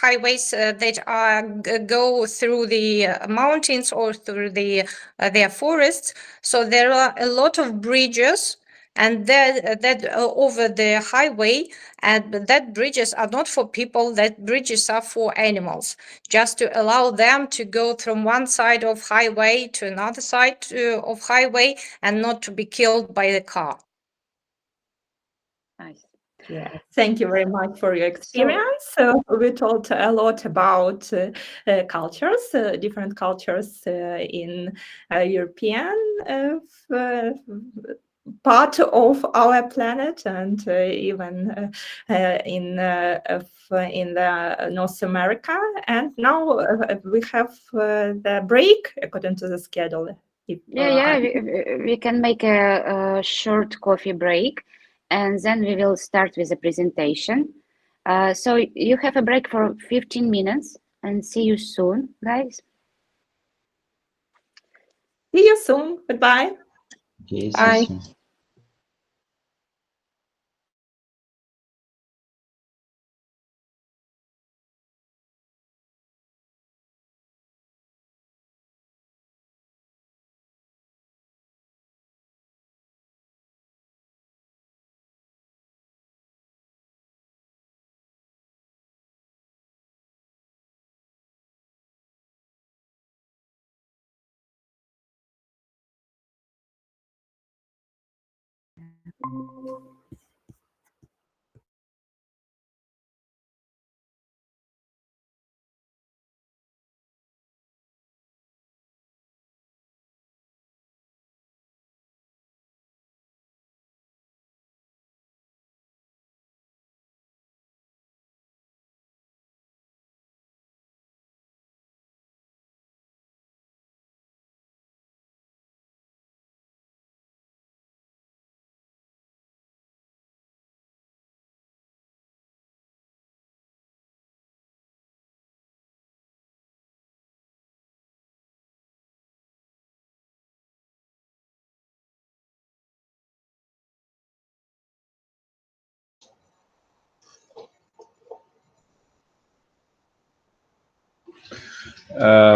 highways that go through the mountains or through their forests. So there are a lot of bridges, and that over the highway, and that bridges are not for people. That bridges are for animals, just to allow them to go from one side of highway to another side of highway, and not to be killed by the car. Nice. Yeah, thank you very much for your experience. We talked a lot about cultures, different cultures in European part of our planet, and even in the North America. And now we have the break according to the schedule. We can make a short coffee break, and then we will start with the presentation. So you have a break for 15 minutes, and see you soon, guys. See you soon. Goodbye. Okay, Bye.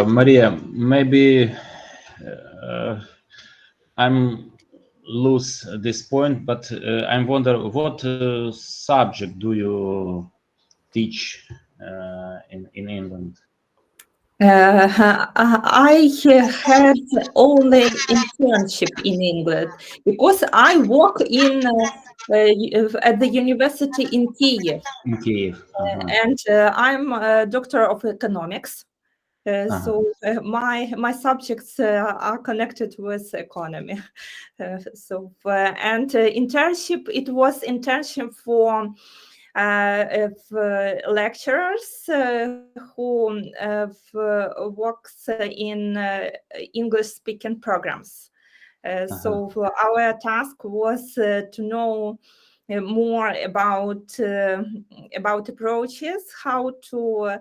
Maria, maybe I'm lose this point, but I'm wonder what subject do you teach in England? I had only internship in England because I work in at the university in Kiev. In Kiev. And I'm a doctor of economics. So my subjects are connected with economy. And internship, it was internship for lecturers who works in English-speaking programs. So our task was to know more about approaches, how to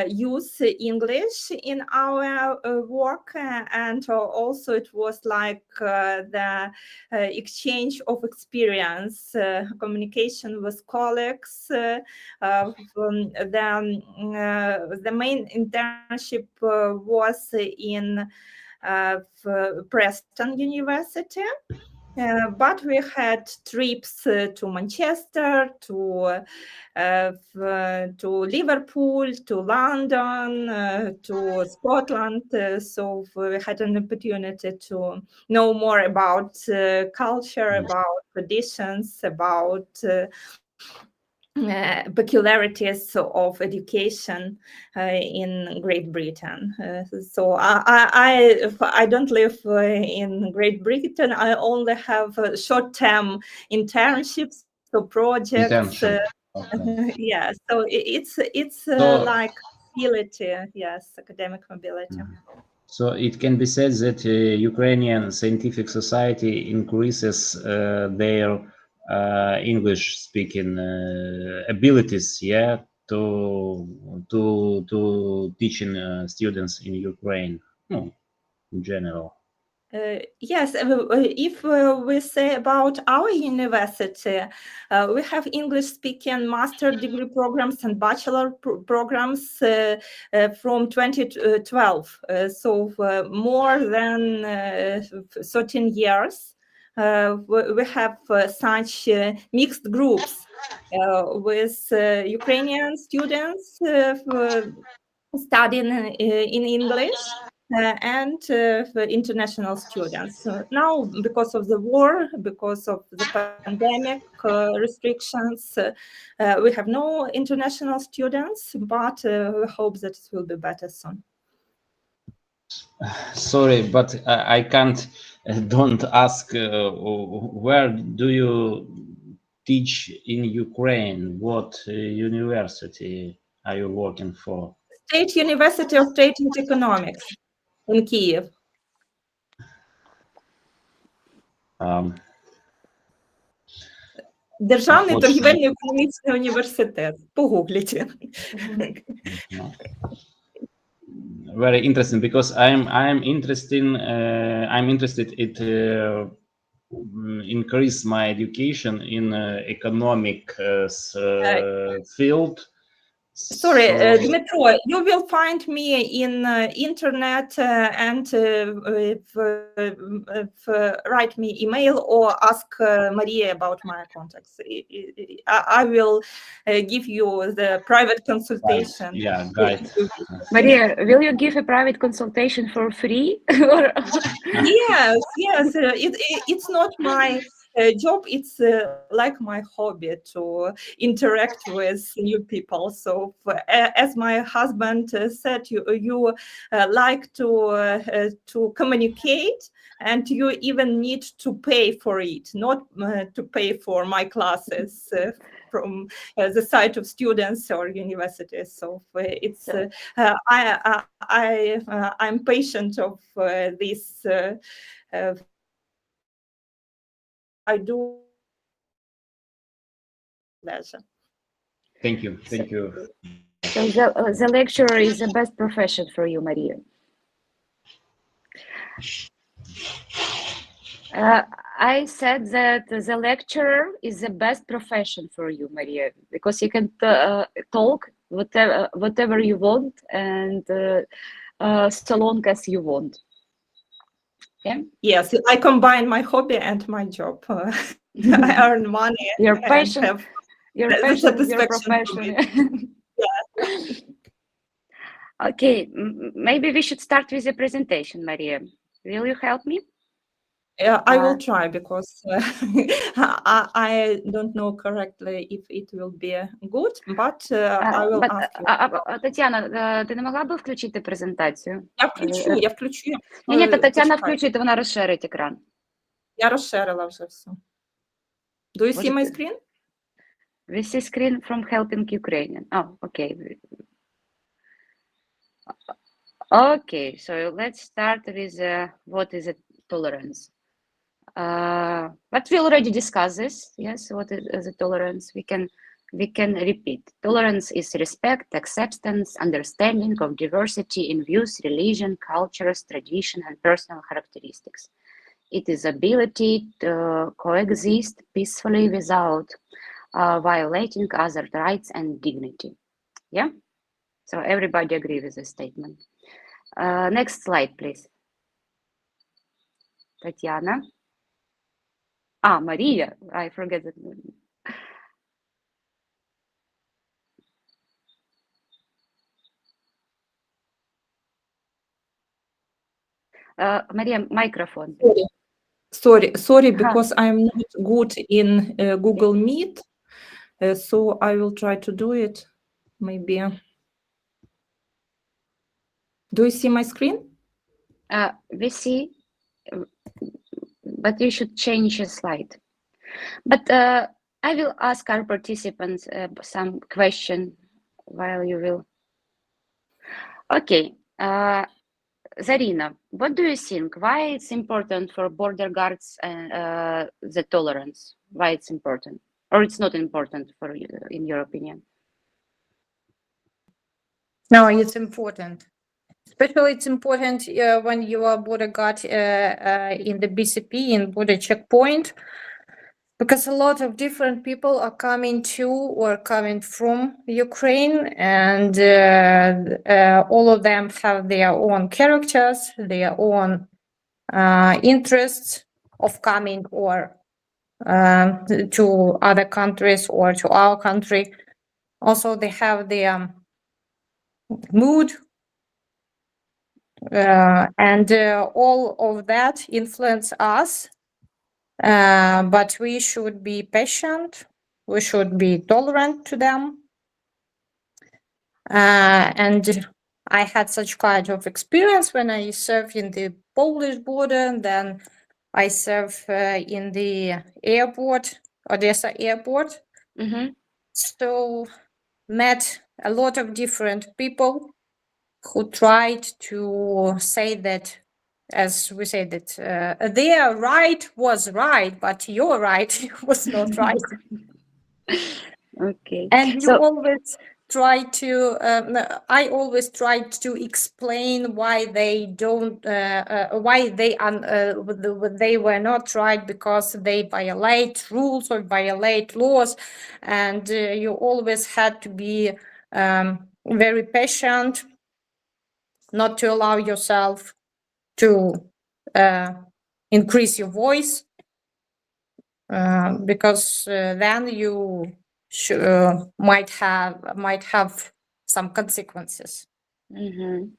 use English in our work, and also it was like the exchange of experience, communication with colleagues. The main internship was in Preston University. But we had trips to Manchester, to Liverpool, to London, to Scotland. So we had an opportunity to know more about culture, about traditions, about peculiarities of education in Great Britain. So I don't live in Great Britain. I only have short-term internships, so projects. Internship. Okay. Yeah, so it's So- like mobility, yes, academic mobility. So it can be said that Ukrainian scientific society increases their English-speaking abilities, yeah, to teaching students in Ukraine, no, in general. Yes, if we say about our university, we have English-speaking master degree programs and bachelor programs from 2012, so more than 13 years. We have such mixed groups with Ukrainian students studying in English and for international students. Now, because of the war, because of the pandemic restrictions, we have no international students, but we hope that it will be better soon. Sorry, but I can't, don't ask where do you teach in Ukraine? What university are you working for? State University of Trade and Economics in Kyiv. Державний торгівельно-економічний університет. Погугліть. Very interesting, because I'm interested in increase my education in economic field. Sorry, So- Dmitro, you will find me in internet and write me email or ask Maria about my contacts. I will give you the private consultation. Right. Yeah, guide. Maria, will you give a private consultation for free? Yes, it's not my job, it's like my hobby to interact with new people. So as my husband said, you like to communicate, and you even need to pay for it, not to pay for my classes from the side of students or universities. So it's I'm patient of this. I do pleasure. Thank you. So the lecturer is the best profession for you, Maria. I said that the lecturer is the best profession for you, Maria, because you can talk whatever you want and so long as you want. Yeah? Yes, I combine my hobby and my job. I earn money. Your passion, and have your the passion is your satisfaction from profession. Okay, maybe we should start with the presentation, Maria. Will you help me? I will try, because I don't know correctly if it will be good, but I will ask you. Тетяна, ти не могла би включити презентацію? Я включу. Ні, Тетяна Почекай. включить, вона розширить екран. Я розширила вже все. Do you see my screen? We see screen from helping Ukrainian. Oh, okay. Okay, so let's start with what is tolerance. But we already discussed this. Yes, what is a tolerance? We can repeat. Tolerance is respect, acceptance, understanding of diversity in views, religion, cultures, tradition, and personal characteristics. It is ability to coexist peacefully without violating other rights and dignity. Yeah? So everybody agree with this statement. Next slide, please. Tatiana. Maria. I forget that. Maria, microphone. Sorry, because I'm not good in Google Meet, so I will try to do it. Maybe. Do you see my screen? We see, but you should change your slide. But I will ask our participants some question while you will. Okay, Zarina, what do you think? Why it's important for border guards and the tolerance? Why it's important, or it's not important for you, in your opinion? No, it's important. Especially it's important when you are border guard in the BCP, in border checkpoint, because a lot of different people are coming to or coming from Ukraine, and all of them have their own characters, their own interests of coming or to other countries or to our country. Also, they have their mood, and all of that influence us. But we should be patient. We should be tolerant to them. And I had such kind of experience when I served in the Polish border, and then I served in the airport, Odessa airport. Mm-hmm. So met a lot of different people who tried to say that, as we say, that their right was right, but your right was not right. Okay. And So- always try to, I always tried to explain why they don't, why they were not right, because they violate rules or violate laws. And you always had to be very patient, not to allow yourself to increase your voice, because then you might have some consequences. Mm-hmm.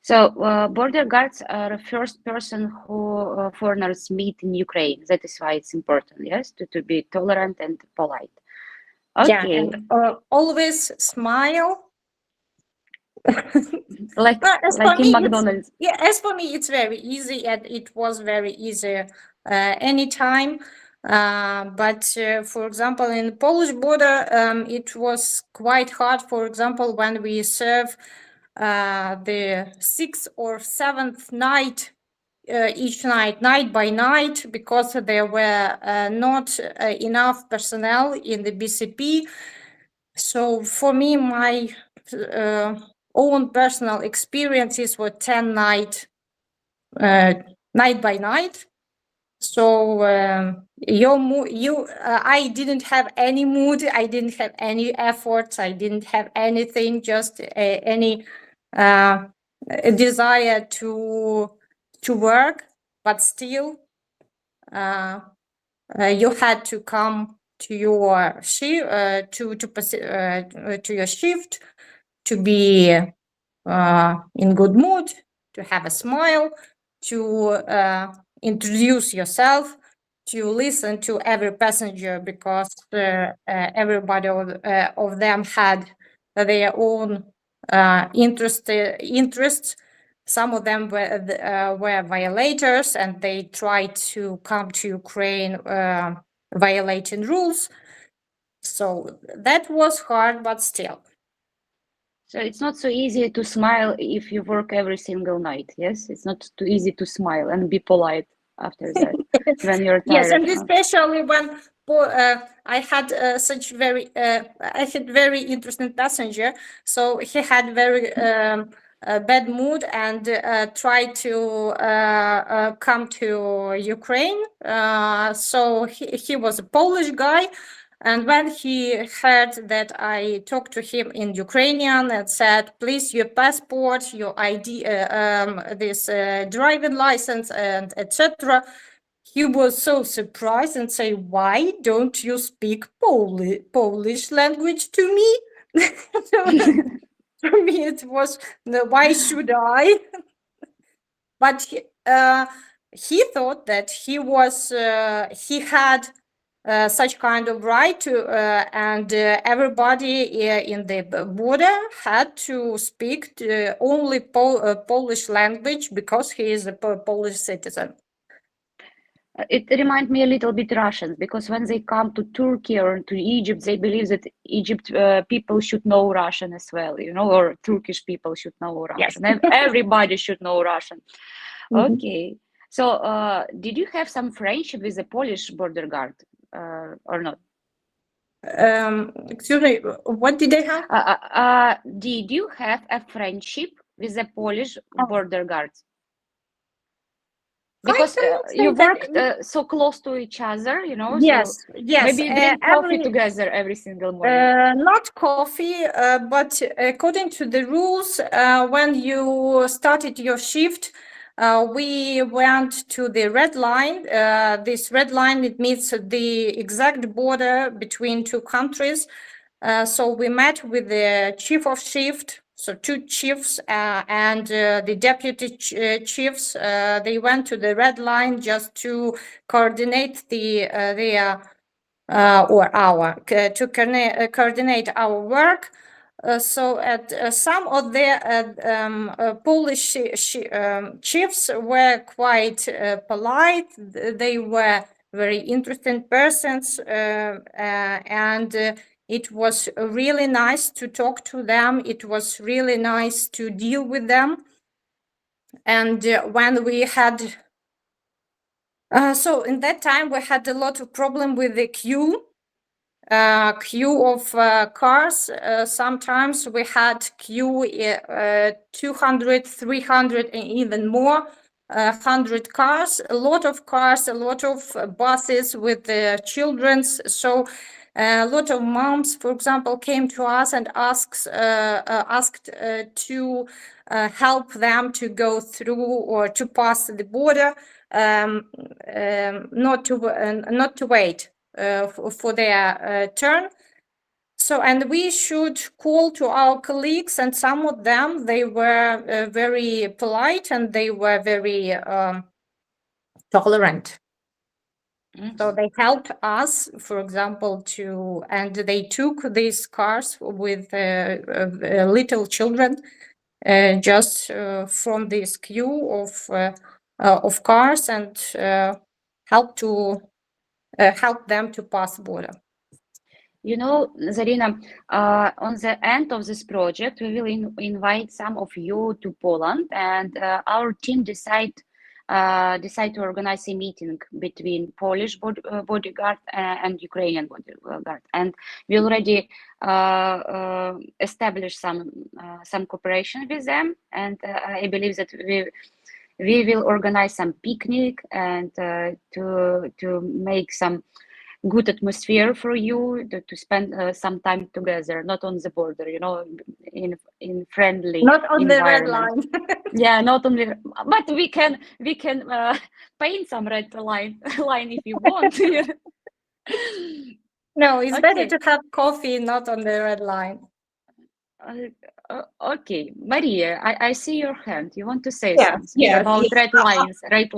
So border guards are the first person who foreigners meet in Ukraine. That is why it's important, yes, to be tolerant and polite. Okay. Yeah, and always smile. Like As like for in me, McDonald's. Yeah, as for me, it's very easy, and it was very easy anytime. But for example, in the Polish border, it was quite hard. For example, when we serve the 6th or 7th night, each night by night, because there were not enough personnel in the BCP. So for me, my own personal experiences were 10 night by night. So I didn't have any mood, I didn't have any efforts, I didn't have anything, just any desire to work, but still you had to come to your shift, to your shift, to be in good mood, to have a smile, to introduce yourself, to listen to every passenger, because everybody of them had their own interests. Some of them were violators, and they tried to come to Ukraine violating rules. So that was hard, but still. So it's not so easy to smile if you work every single night, yes? It's not too easy to smile and be polite after that when you're tired. Yes, and especially when I had I had very interesting passenger. So he had very bad mood and tried to come to Ukraine. So he was a Polish guy. And when he heard that I talked to him in Ukrainian and said, please, your passport, your ID, this driving license, and etc., he was so surprised and say, "Why don't you speak Polish language to me?" So for me, it was, why should I? But he thought that he had such kind of right to, and everybody in the border had to speak only Polish language because he is a Polish citizen. It reminds me a little bit Russians, because when they come to Turkey or to Egypt, they believe that Egypt people should know Russian as well, you know, or Turkish people should know Russian. Yes. Everybody should know Russian. Mhm. Okay. So did you have some friendship with the Polish border guard or not? Excuse me, what did they have? Did you have a friendship with the Polish border guards? Because you worked so close to each other, you know. Yes, so yes. Maybe you drink coffee together every single morning. Not coffee, but according to the rules, when you started your shift, we went to the red line. This red line, it means the exact border between two countries. So we met with the chief of shift, so two chiefs and the deputy chiefs. They went to the red line just to coordinate coordinate our work. So at some of the Polish chiefs were quite polite. They were very interesting persons, and it was really nice to talk to them. It was really nice to deal with them. And when we had, so in that time we had a lot of problem with the queue of cars. Sometimes we had queue 200, 300, and even more. 100 cars, a lot of cars, a lot of buses with the children's. So a lot of moms, for example, came to us and asked to help them to go through or to pass the border, not to wait for their turn. So, and we should call to our colleagues, and some of them, they were very polite and they were very tolerant. So they helped us, for example, and they took these cars with little children just from this queue of cars and help them to pass border. You know, Zarina, on the end of this project, we will invite some of you to Poland, and our team decide to organize a meeting between Polish bodyguard and Ukrainian bodyguard, and we already established some cooperation with them, and I believe that we will organize some picnic and to make some good atmosphere for you to spend some time together, not on the border, you know, in friendly not on the red environment. line. Yeah, not only, but we can paint some red line if you want. No, it's Okay. better to have coffee not on the red line. Okay, Maria, I see your hand. You want to say Yes, something yes, about yes. red lines, red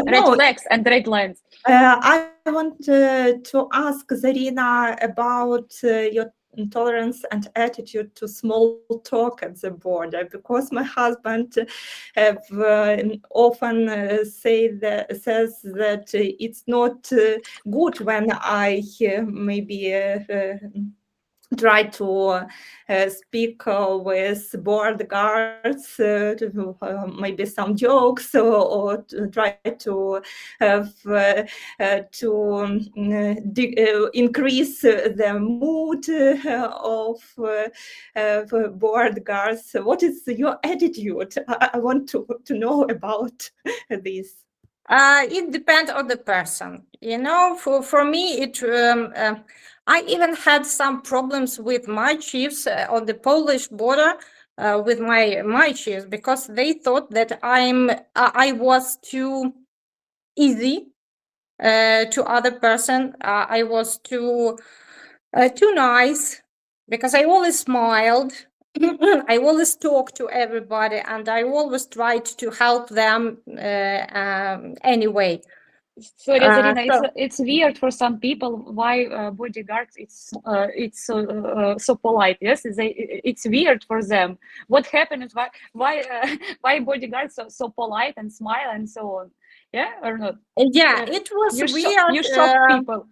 No, flags and red lines? I want to ask Zarina about your tolerance and attitude to small talk at the border, because my husband have often says that it's not good when I maybe try to speak with board guards, maybe some jokes, or to try to have increase the mood of board guards. What is your attitude? I want to know about this. It depends on the person, you know. For me, I even had some problems with my chiefs on the Polish border with my chiefs, because they thought that I was too easy to other person. I was too nice because I always smiled. I always talked to everybody, and I always tried to help them anyway. Sorry, Zarina, so- it's weird for some people why bodyguards it's so polite. Yes, it's weird for them. What happened is why bodyguards are so polite and smile and so on. Yeah, or not? Yeah, it was weird. You shock people.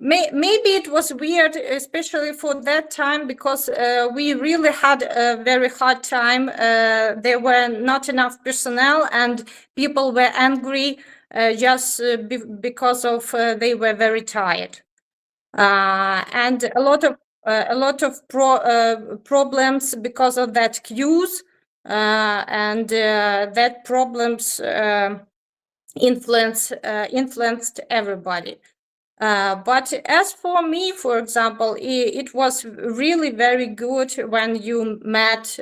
Maybe it was weird, especially for that time, because we really had a very hard time. There were not enough personnel, and people were angry just because of they were very tired, and a lot of problems because of that queues, and that problems influenced everybody. But as for me, for example, it was really very good when you met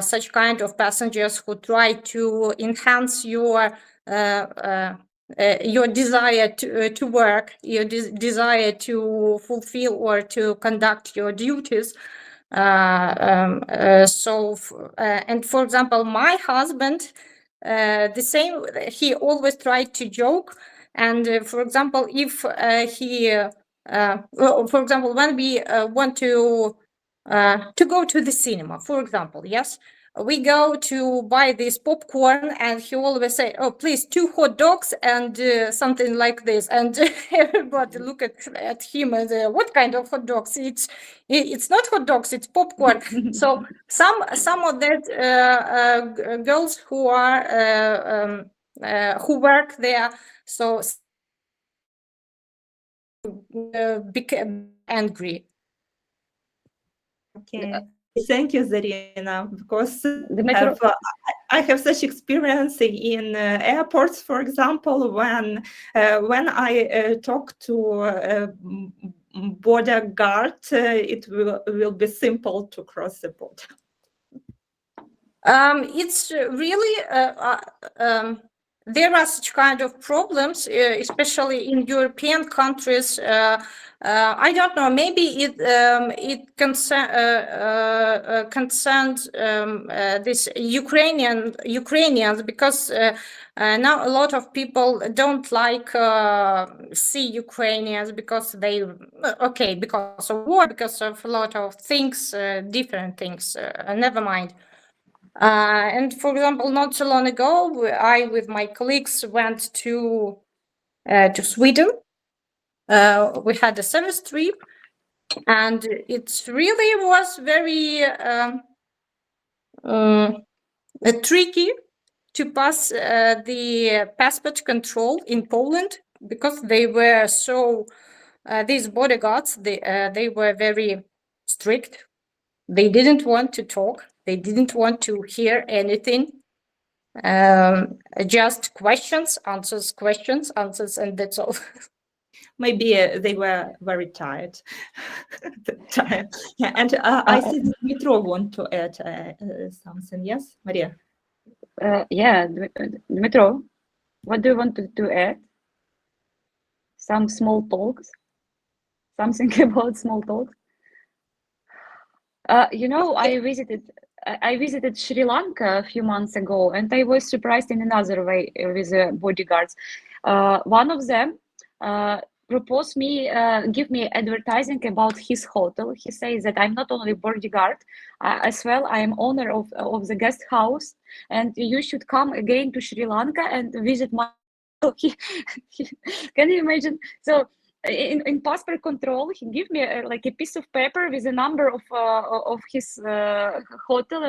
such kind of passengers who try to enhance your desire to work, your desire to fulfill or to conduct your duties. And for example, my husband, the same, he always tried to joke. And for example, if for example, when we want to go to the cinema, for example, yes, we go to buy this popcorn, and he always say, "Oh, please, 2 hot dogs and something like this." And everybody look at him and say, "What kind of hot dogs? It's not hot dogs, it's popcorn." So some of that girls who are who work there, so became angry. Okay. Thank you, Zarina, because Dmitro, I have such experience in airports, for example, when I talk to a border guard, it will be simple to cross the border. It's really there are such kind of problems, especially in European countries. I don't know. Maybe it concerns this Ukrainians, because now a lot of people don't like see Ukrainians because they because of war, because of a lot of things, different things. Never mind. And for example, not so long ago, I with my colleagues went to Sweden. We had a service trip, and it really was very tricky to pass the passport control in Poland, because they were so these bodyguards, they were very strict. They didn't want to talk. They didn't want to hear anything. Just questions, answers, and that's all. Maybe they were very tired at the time. Yeah, and I see Dmitro want to add something. Yes, Maria? Yeah, Dmitro, what do you want to add? Some small talks? Something about small talks? You know, I visited Sri Lanka a few months ago, and I was surprised in another way with bodyguards. One of them proposed me, give me advertising about his hotel. He says that I'm not only bodyguard, as well I am owner of the guest house, and you should come again to Sri Lanka and visit my. Can you imagine? So. In passport control, he gave me like a piece of paper with a number of his hotel,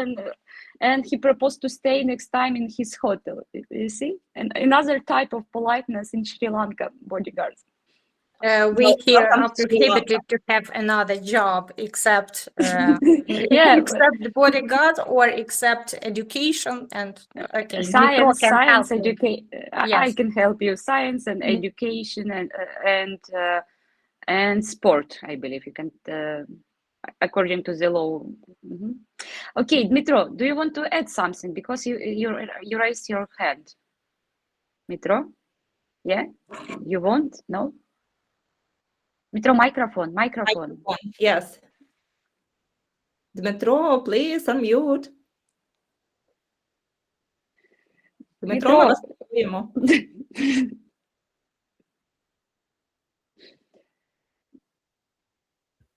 and he proposed to stay next time in his hotel. You see, and another type of politeness in Sri Lanka bodyguards. We here are prohibited to have another job except except the bodyguard or except education and science education. Yes. I can help you. Science and education and sport. I believe you can, according to the law. Okay, Dmitro, do you want to add something, because you raised your hand, Dmitro? Yeah, you won't? No. Dmitro, microphone. Yes. Dmitro, please unmute. Дмитро, ми вас чуємо.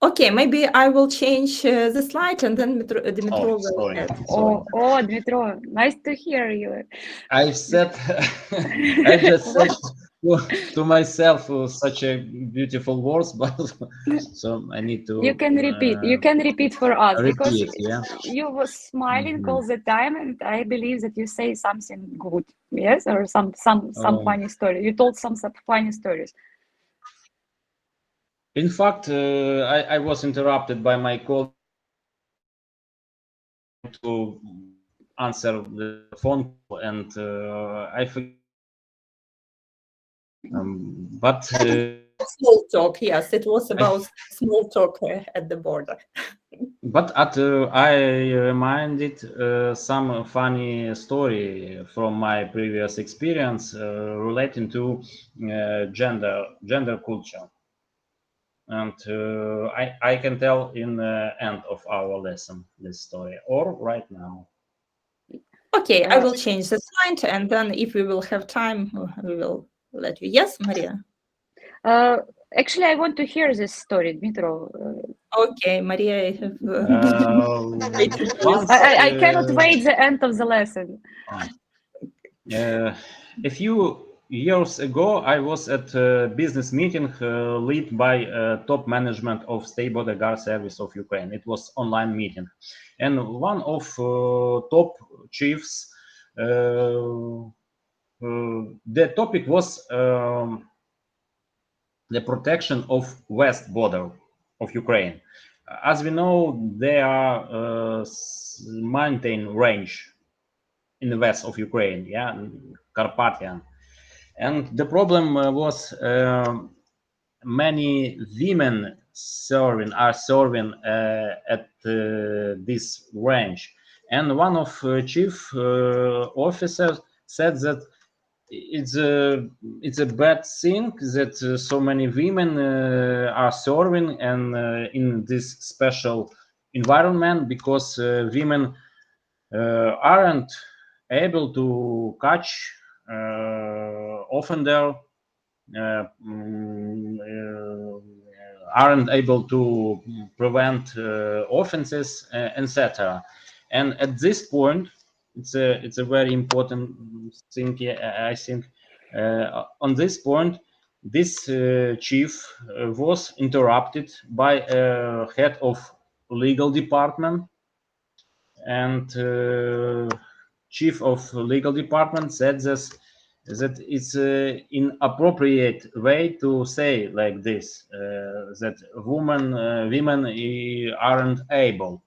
Okay, maybe I will change the slide and then Dmitro will sorry. add. Oh, Dmitro, nice to hear you. I said, I just said to myself such a beautiful words, but so I need to. You can repeat. You can repeat for us because yeah. you were smiling all the time, and I believe that you say something good. Yes, or some funny story. You told some funny stories. In fact, I was interrupted by my call to answer the phone call, and I forget. But Small talk, yes, it was about small talk at the border. But I reminded some funny story from my previous experience relating to gender culture, and I can tell in the end of our lesson this story, or right now. Okay, I will change the slide, and then if we will have time, we will let you. Yes, Maria? Actually, I want to hear this story, Dmitro. Okay, Maria, I have. I cannot wait the end of the lesson. A few years ago, I was at a business meeting led by top management of State Border Guard Service of Ukraine. It was online meeting, and one of top chiefs. The topic was the protection of west border of Ukraine. As we know, there are mountain range in the west of Ukraine, yeah, Carpathian, and the problem was many women are serving at this range, and one of chief officers said that it's a bad thing that so many women are serving and in this special environment, because women aren't able to catch offender, aren't able to prevent offenses, etc. And at this point, it's a very important thing, I think. On this point, this chief was interrupted by a head of legal department, and chief of legal department said that it's an inappropriate way to say like this, that women aren't able.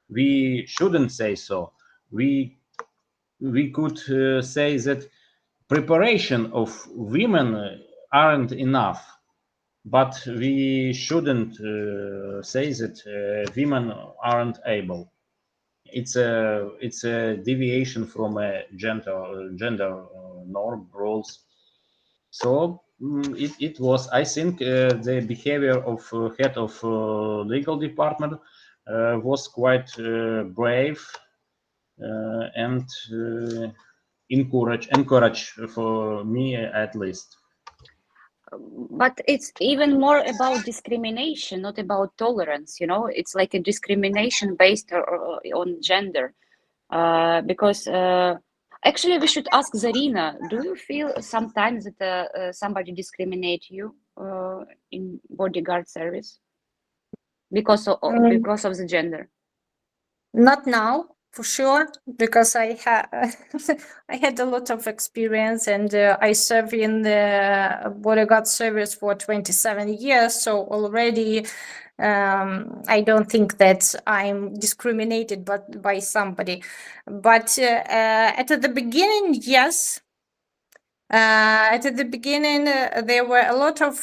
We shouldn't say so. We could say that preparation of women aren't enough, but we shouldn't say that women aren't able. It's a deviation from a gender norm rules. So it was, I think, the behavior of head of legal department was quite brave and encourage for me at least. But it's even more about discrimination, not about tolerance. You know, it's like a discrimination based on gender, because actually we should ask Zarina, do you feel sometimes that somebody discriminate you in bodyguard service because of the gender? Not now, for sure, because I had a lot of experience, and I serve in the bodyguard service for 27 years. So already, I don't think that I'm discriminated by somebody. But at the beginning, yes. At the beginning, there were a lot of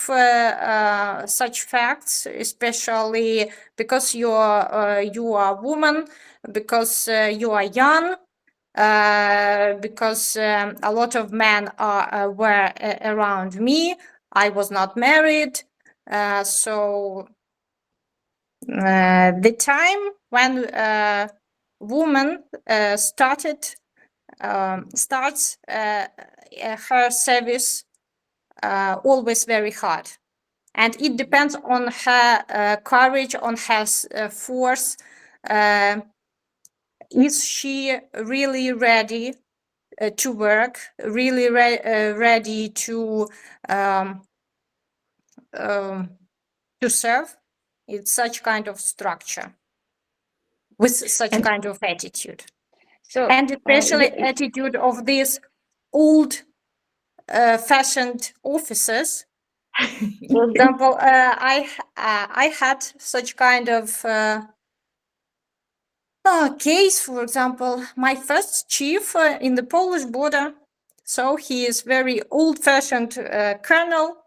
such facts, especially because you are a woman, because you are young, because a lot of men were around me. I was not married, so the time when woman starts her service always very hard, and it depends on her courage, on her force. Is she really ready to work, really ready to serve? It's such kind of structure with such kind of attitude. So, And especially attitude of these old fashioned officers. For example, I had such kind of case. For example, my first chief in the Polish border, so he is very old fashioned colonel.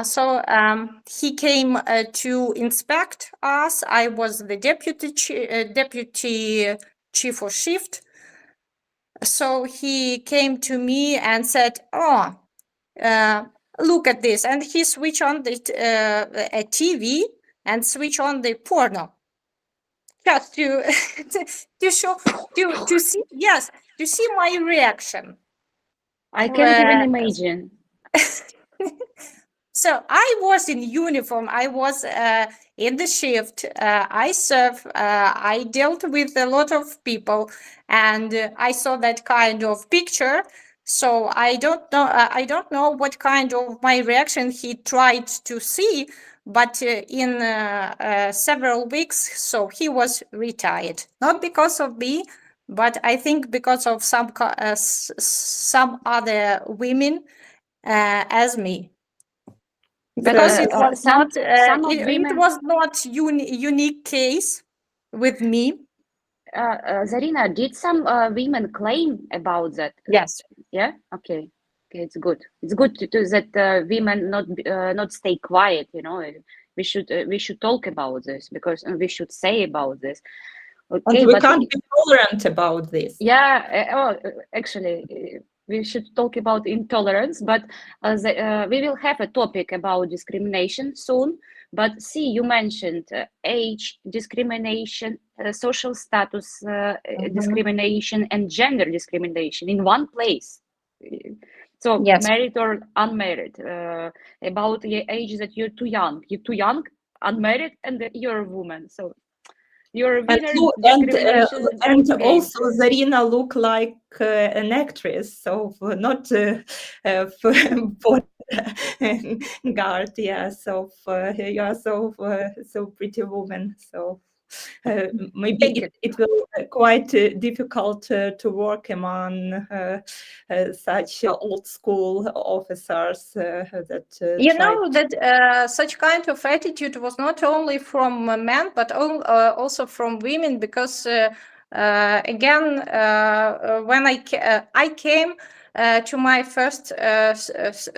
So he came to inspect us. I was the deputy chief of shift. So he came to me and said, "Oh, look at this," and he switched on the TV and switch on the porno, just to show to see, yes, to see my reaction. I can't even imagine. So I was in uniform. I was in the shift. I served. I dealt with a lot of people, and I saw that kind of picture. So I don't know. I don't know what kind of my reaction he tried to see. But in several weeks, so he was retired. Not because of me, but I think because of some other women as me. Because it was not it was not unique case with me. Zarina, did some women claim about that? Yes. Yeah. Okay. Okay, it's good. It's good to that women not stay quiet. You know, we should talk about this, because we should say about this. Okay, and we can't be tolerant about this. Yeah. Actually, we should talk about intolerance, but we will have a topic about discrimination soon. But see, you mentioned age discrimination, social status discrimination, and gender discrimination in one place. So yes. Married or unmarried, about the age that you're too young, unmarried, and you're a woman. So you're a winner. And also Zarina look like an actress, so not for guard. Yeah, so you are so pretty woman. So maybe it will quite difficult to work among such old school officers that such kind of attitude was not only from men but also from women, because again when I came to my first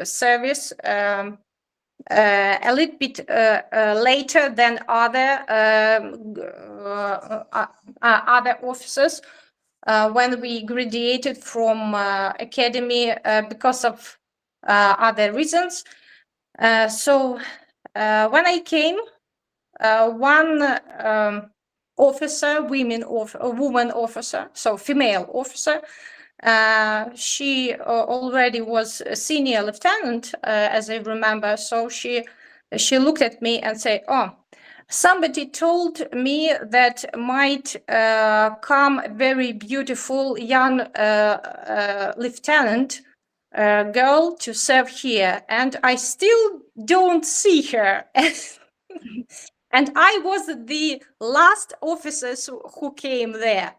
service a little bit later than other officers when we graduated from academy because of other reasons. So when I came, one officer, woman officer, so female officer, she already was a senior lieutenant, as I remember. So she looked at me and said, "Oh, somebody told me that might come a very beautiful young lieutenant girl to serve here, and I still don't see her." And I was the last officers who came there.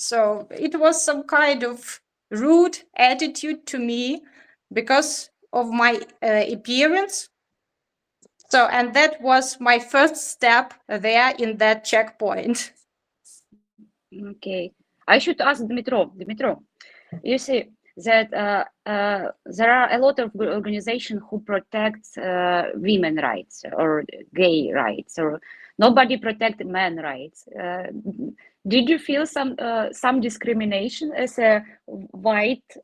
So it was some kind of rude attitude to me because of my appearance. So, and that was my first step there in that checkpoint. Okay, I should ask Dmitro, you see that there are a lot of organizations who protect women rights or gay rights, or nobody protect men rights. Did you feel some discrimination as a white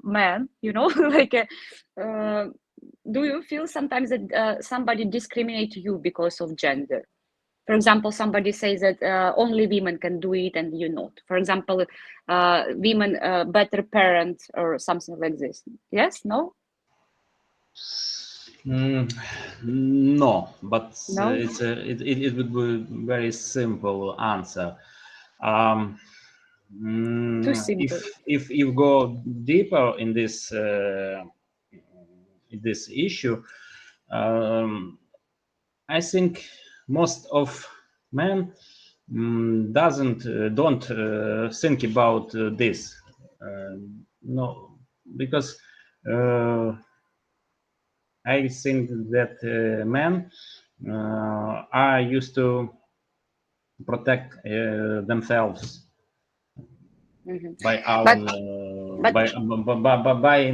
man? You know, like do you feel sometimes that somebody discriminates you because of gender? For example, somebody says that only women can do it and you not. For example, women better parents or something like this. Yes? No? No, but No? it would be very simple answer. Too simple. If you go deeper in this issue, I think most of men don't think about this. No, because I think that men are used to protect themselves by our by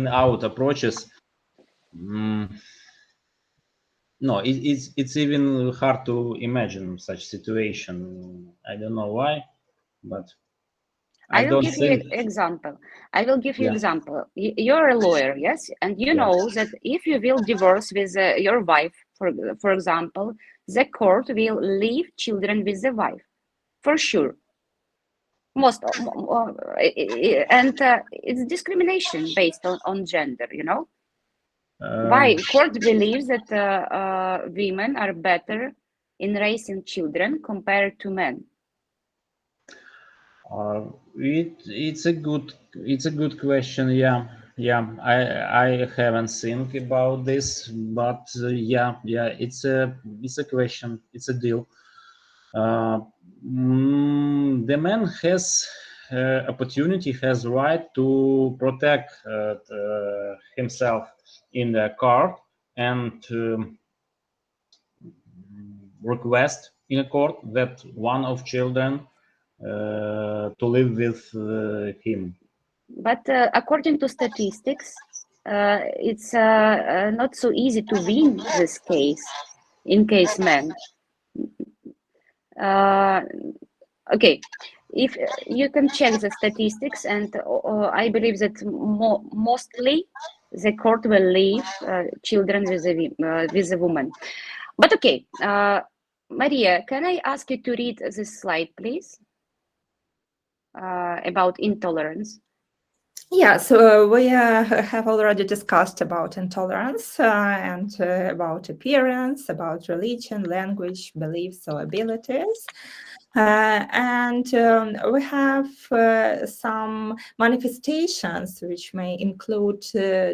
out approaches. No, it's even hard to imagine such situation. I don't know why, but I will don't give you think. an example. I will give you Yeah. example. You're a lawyer, yes, and you Yeah. know that if you will divorce with your wife, for example, the court will leave children with the wife, for sure. And it's discrimination based on gender. You know, why court believes that women are better in raising children compared to men. It's a good question. Yeah. I haven't think about this, but yeah, it's a question. It's a deal. The man has opportunity, has right to protect himself in the court and request in a court that one of children to live with him. But according to statistics, it's not so easy to win this case in case men. Okay, if you can check the statistics, and I believe that mostly the court will leave children with a woman. But okay, Maria, can I ask you to read this slide, please, about intolerance? Yeah, so we have already discussed about intolerance and about appearance, about religion, language, beliefs, or abilities. And we have some manifestations which may include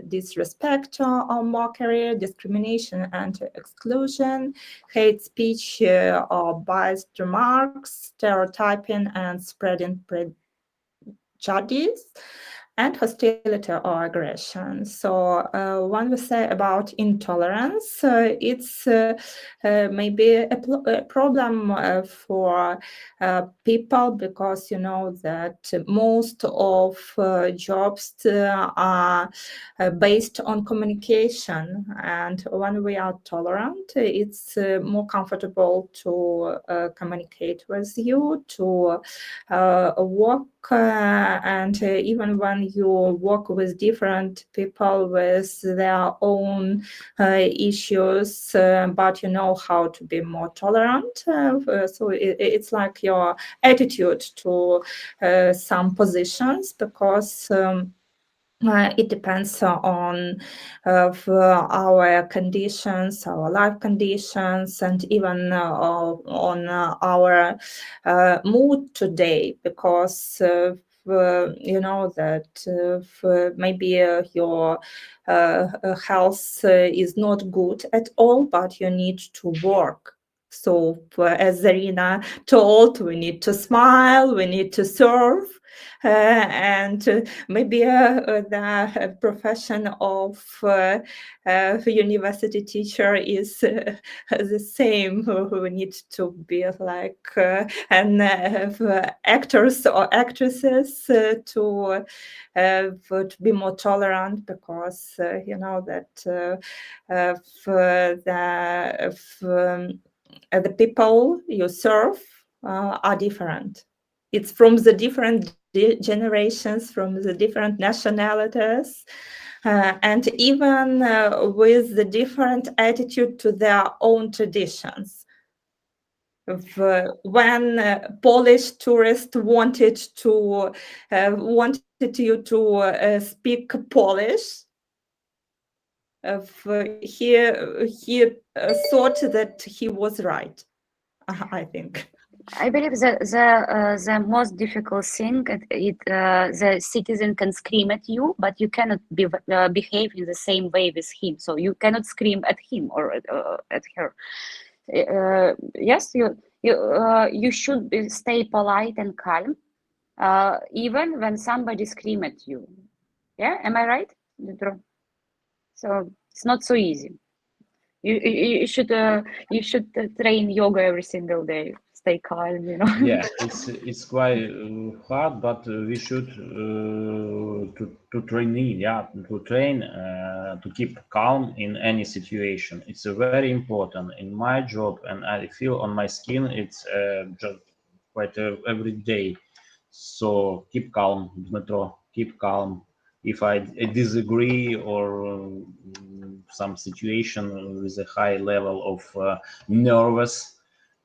disrespect or mockery, discrimination and exclusion, hate speech or biased remarks, stereotyping and spreading prejudice, and hostility or aggression. So when we say about intolerance, it's maybe a problem for people, because you know that most of jobs are based on communication, and when we are tolerant, it's more comfortable to communicate with you, to work, and even when you work with different people with their own issues, but you know how to be more tolerant. So it's like your attitude to some positions, because it depends on our conditions, our life conditions, and even on our mood today, because you know that maybe your health is not good at all, but you need to work. So as Zarina told, we need to smile, we need to serve, and maybe the profession of university teacher is the same. We need to be like and actors or actresses to be more tolerant, because you know that the people you serve are different. It's from the different generations, from the different nationalities, and even with the different attitude to their own traditions. When Polish tourists wanted you to speak Polish, he thought that he was right, I think. I believe the most difficult thing is the citizen can scream at you, but you cannot behave in the same way with him. So you cannot scream at him or at her. Yes, you should stay polite and calm, even when somebody scream at you. Yeah, am I right? So it's not so easy. You should train yoga every single day. Stay calm, you know. Yeah, it's quite hard, but we should to train, to keep calm in any situation. It's very important in my job, and I feel on my skin. It's just quite every day. So keep calm, Dmitro. Keep calm. If I disagree or some situation with a high level of nervous.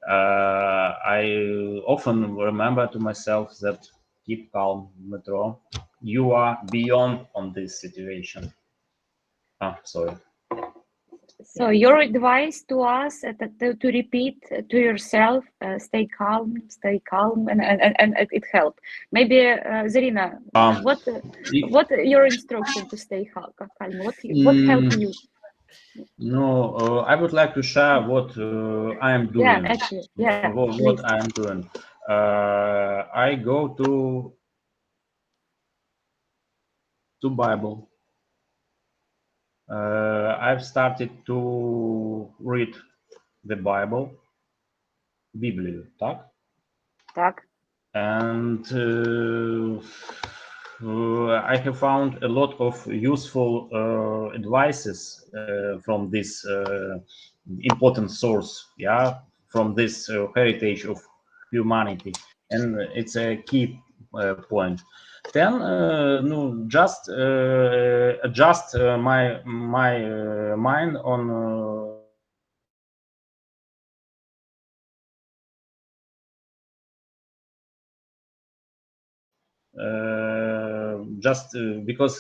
I often remember to myself that keep calm, Metro. You are beyond on this situation. Sorry. So your advice to us to repeat to yourself, stay calm, and it helped. Maybe Zarina, what your instruction to stay calm? What helped you? No, I would like to share what I am doing. Yeah, actually, yeah. What I am doing. I go to Bible. I've started to read the Bible, Biblię, tak? Tak. And I have found a lot of useful advices from this important source, from this heritage of humanity, and it's a key point. Then, just adjust my mind on. Just because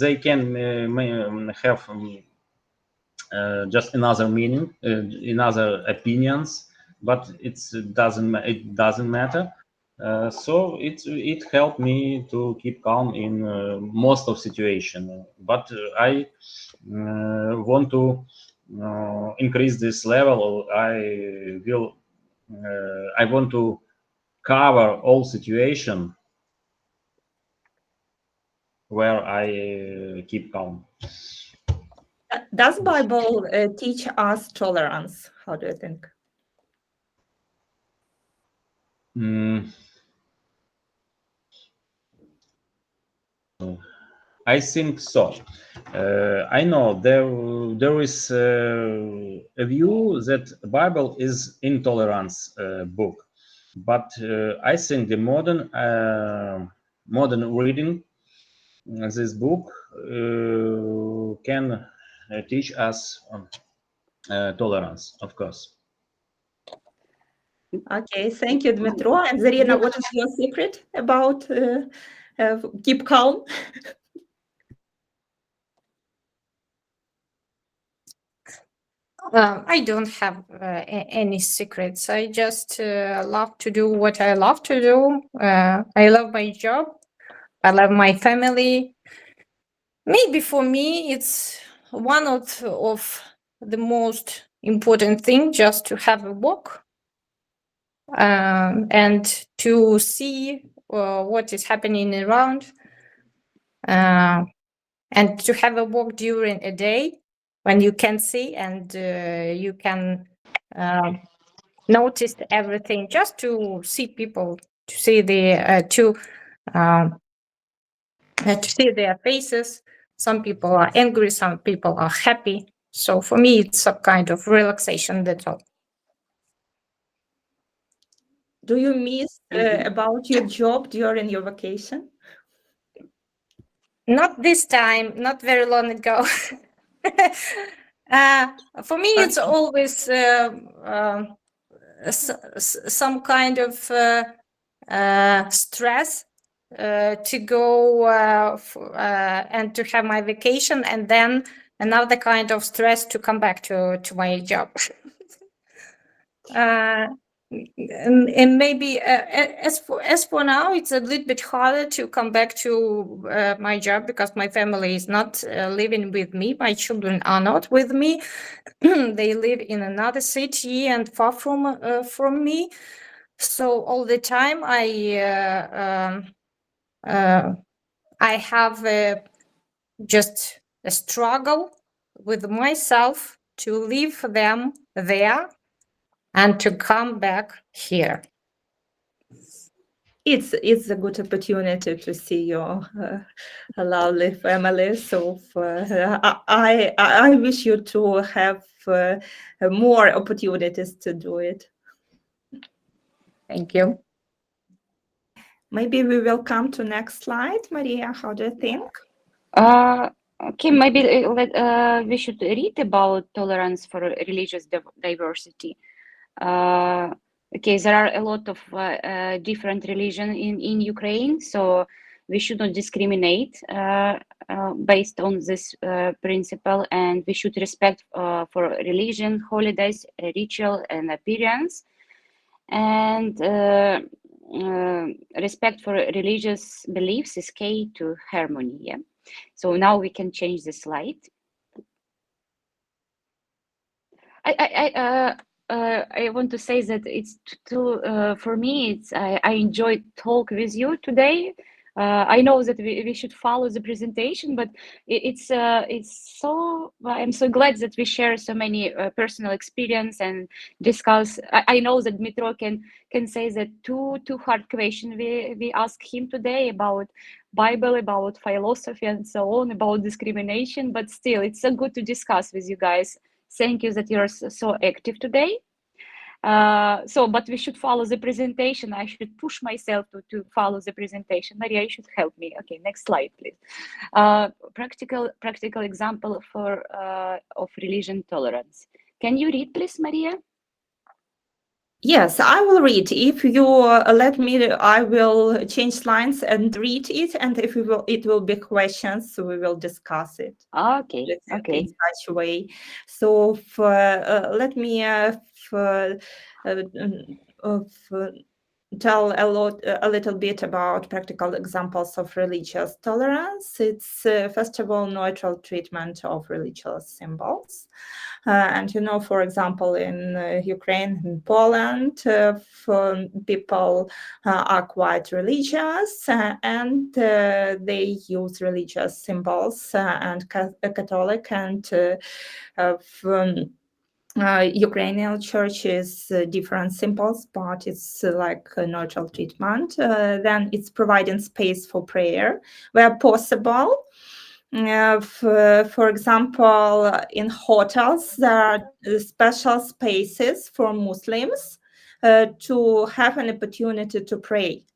they can have just another meaning, another opinions, but it doesn't matter. So it helped me to keep calm in most of situation. But I want to increase this level. I want to cover all situation where I keep calm. Does Bible teach us tolerance? How do you think? I think so. I know there is a view that the Bible is intolerance book, but I think the modern reading this book can teach us tolerance, of course. Okay, thank you, Dmitro. And Zarina, what is your secret about keep calm? I don't have any secrets. I just love to do what I love to do. I love my job. I love my family. Maybe for me, it's one of the most important thing just to have a walk and to see what is happening around and to have a walk during a day when you can see and you can notice everything, just to see people, to see to see their faces. Some people are angry, some people are happy. So for me, it's a kind of relaxation. That's all. Do you miss about your job during your vacation? Not this time, not very long ago. For me, it's always some kind of stress to go and to have my vacation, and then another kind of stress to come back to my job. And maybe as for now, it's a little bit harder to come back to my job because my family is not living with me. My children are not with me. They live in another city and far from me. So all the time I have just a struggle with myself to leave them there and to come back here. It's a good opportunity to see your lovely family. So I wish you to have more opportunities to do it. Thank you. Maybe we will come to next slide. Maria, how do you think? Okay, maybe we should read about tolerance for religious diversity. Okay, there are a lot of different religions in Ukraine, so we should not discriminate based on this principle, and we should respect for religion, holidays, ritual, and appearance, and respect for religious beliefs is key to harmony. Yeah. So now we can change the slide. I want to say that it's for me. I enjoyed talk with you today. I know that we should follow the presentation, but it's so. I'm so glad that we share so many personal experience and discuss. I know that Dmitro can say that two hard questions we asked him today about Bible, about philosophy, and so on, about discrimination. But still, it's so good to discuss with you guys. Thank you that you're so active today. But we should follow the presentation. I should push myself to follow the presentation. Maria, you should help me. Okay, next slide, please. Practical example of religion tolerance. Can you read, please, Maria? Yes, I will read. If you let me, I will change lines and read it. And if it will be questions, so we will discuss it. Okay. Okay. In such a way. So let me tell a little bit about practical examples of religious tolerance. It's first of all neutral treatment of religious symbols. And for example, in Ukraine and Poland, people are quite religious and they use religious symbols and Catholic and Ukrainian church is different symbols, but it's like a neutral treatment. Then it's providing space for prayer where possible. For example, in hotels, there are special spaces for Muslims to have an opportunity to pray.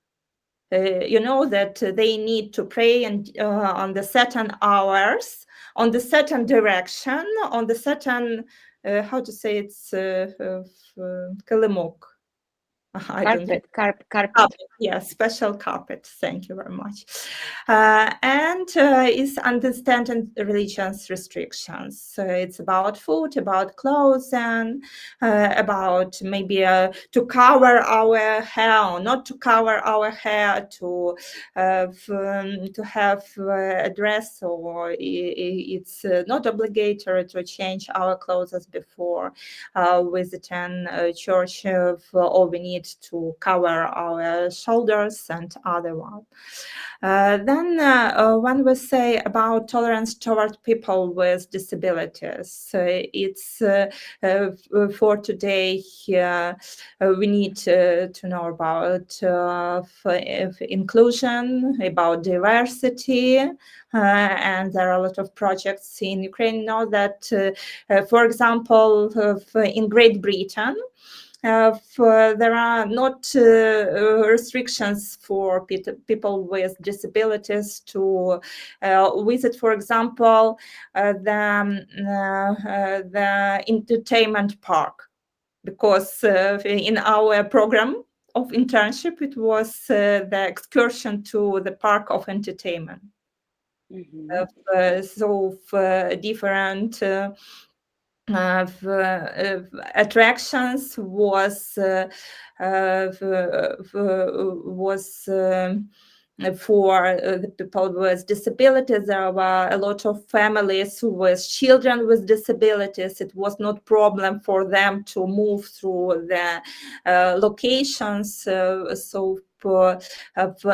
That they need to pray on the certain hours, on the certain direction, on the certain, how to say it's kalimok. Carpet. Yes, special carpet. Thank you very much. And is understanding religious restrictions. It's about food, about clothes, and about maybe to cover our hair, not to cover our hair, to have a dress, or it's not obligatory to change our clothes as before visiting church, or we need to cover our shoulders and other one. Then when we say about tolerance toward people with disabilities, it's for today we need to know about inclusion, about diversity, and there are a lot of projects in Ukraine now that, for example, in Great Britain, there are not restrictions for people with disabilities to visit, for example, the entertainment park, because in our program of internship, it was the excursion to the park of entertainment. Different attractions was for the people with disabilities. There were a lot of families with children with disabilities. It was not problem for them to move through the locations.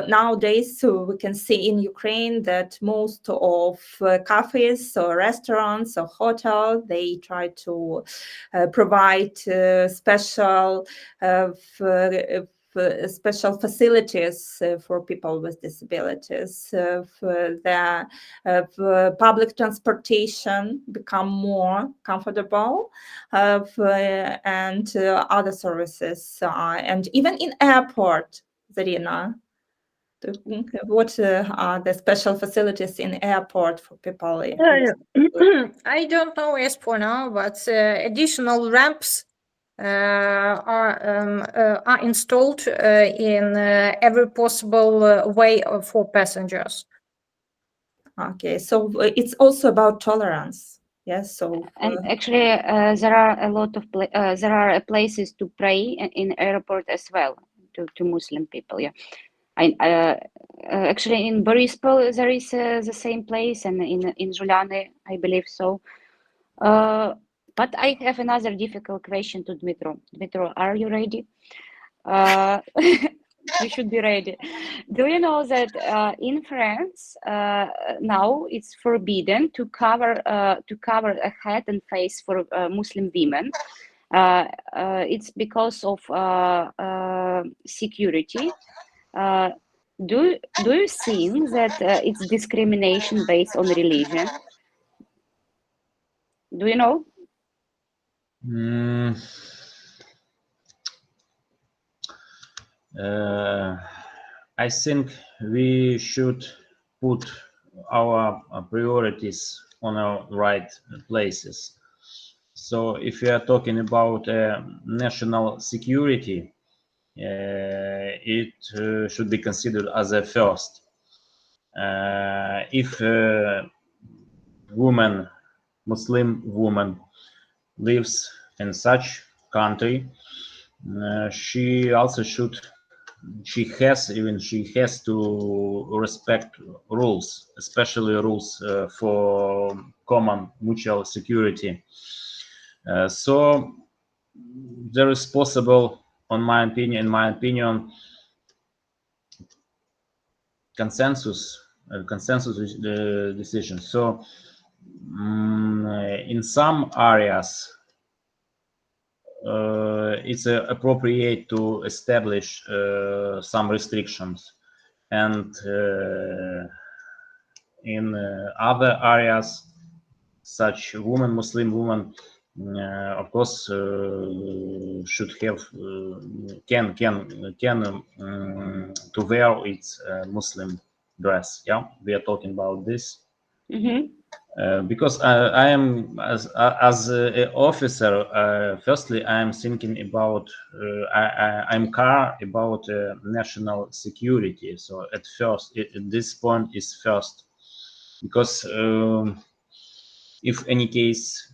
Nowadays, we can see in Ukraine that most of cafes or restaurants or hotels, they try to provide special facilities for people with disabilities. The public transportation become more comfortable, and other services, and even in airport, Zarina, what are the special facilities in airport for people? I don't know as for now, but additional ramps are installed in every possible way for passengers. Okay, so it's also about tolerance. Yes, so and actually there are a lot of there are places to pray in airport as well to Muslim people. Yeah, actually in Borispol there is the same place, and in Juliane, I believe so. But I have another difficult question to Dmitro. Dmitro, are you ready? You should be ready. Do you know that in France now it's forbidden to cover a head and face for Muslim women? It's because of security. Do you think that it's discrimination based on religion? Do you know? I think we should put our priorities on our right places. So if we are talking about national security, it should be considered as a first. If Muslim woman lives in such country, she has to respect rules, especially rules for common mutual security. So there is possible, in my opinion, consensus decision. So in some areas, it's appropriate to establish some restrictions, and in other areas, such Muslim women, of course, should have can to wear its Muslim dress. Yeah, we are talking about this. Because I am as an officer. Firstly, I am thinking about I'm care about national security. So at first, this point is first, because if any case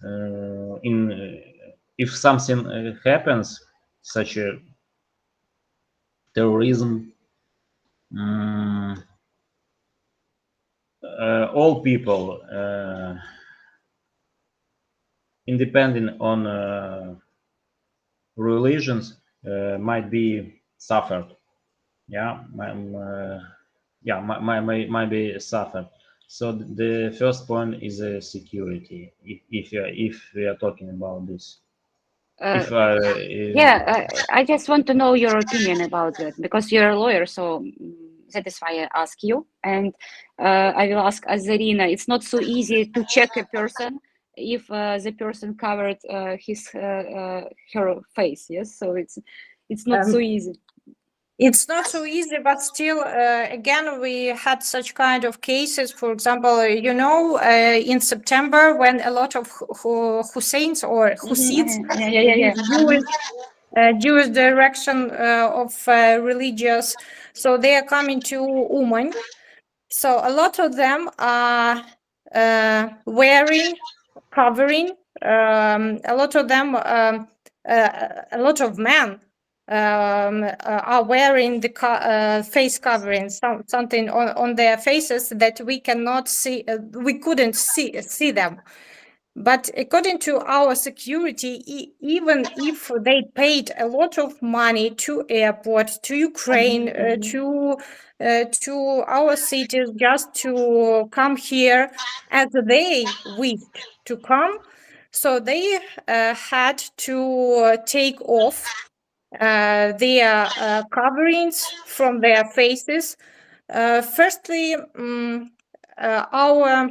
if something happens, such a terrorism, all people, independent on religions, might be suffered. Yeah, might be suffered. So the first point is security. If we are talking about this. I just want to know your opinion about that, because you're a lawyer, so that is why I ask you. And I will ask Azarina. It's not so easy to check a person if the person covered her face. Yes, so it's not so easy. It's not so easy, but still, again, we had such kind of cases. For example, in September, when a lot of Husseins or Hussids, Jewish direction of religious, so they are coming to Uman. So a lot of them are wearing, covering. A lot of them, a lot of men are wearing the face covering, something on their faces that we cannot see. We couldn't see them. But according to our security, even if they paid a lot of money to airport, to Ukraine, to our cities, just to come here as they wished to come, so they had to take off their coverings from their faces. Firstly, our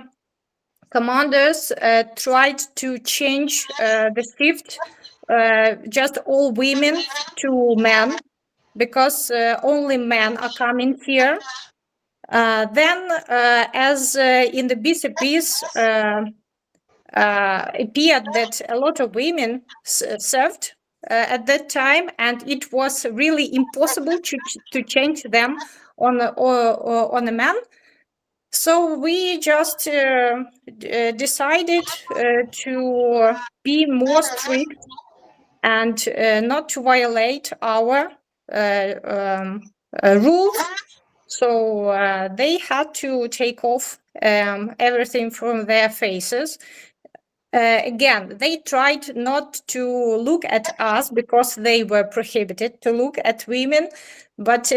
commanders tried to change the shift, just all women to men, because only men are coming here. Then, as in the BCPs, appeared that a lot of women served at that time, and it was really impossible to change them on a man. So we just decided to be more strict and not to violate our rules. So they had to take off everything from their faces. Again, they tried not to look at us because they were prohibited to look at women, but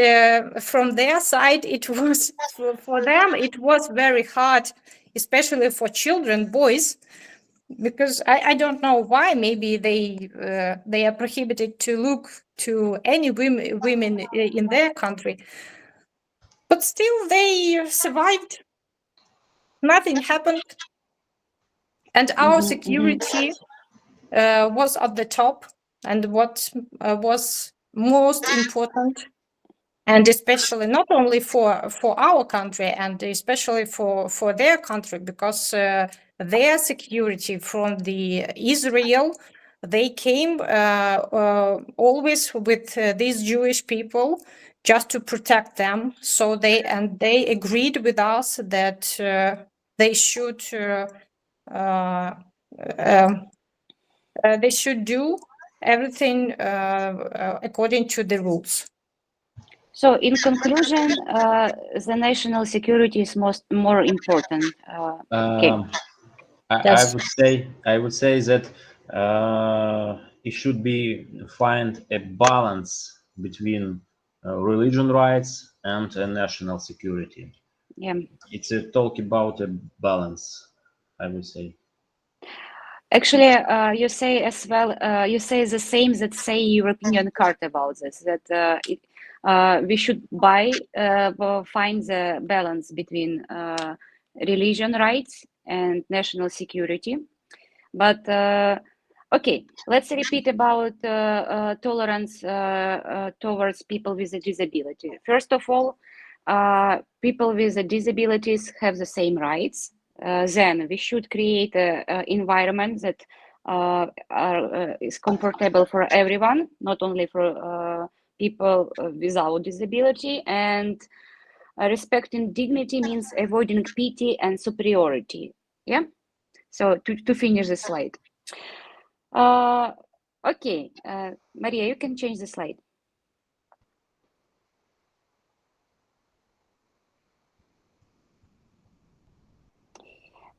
from their side, it was for them, it was very hard, especially for children, boys, because I don't know why. Maybe they are prohibited to look to any women in their country, but still they survived. Nothing happened. And our security was at the top, and what was most important, and especially not only for our country, and especially for their country, because their security from the Israel, they came always with these Jewish people just to protect them. So they agreed with us that they should do everything according to the rules. So, in conclusion, the national security is more important. Okay. I would say that it should be find a balance between religion rights and national security. Yeah. It's a talk about a balance, I would say. Actually, you say as well. You say the same that say European Charter about this. That we should find the balance between religion rights and national security. But okay, let's repeat about tolerance towards people with a disability. First of all, people with disabilities have the same rights. Then we should create an environment that is comfortable for everyone, not only for people without disability. And respecting dignity means avoiding pity and superiority. Yeah. So to finish the slide. Okay, Maria, you can change the slide.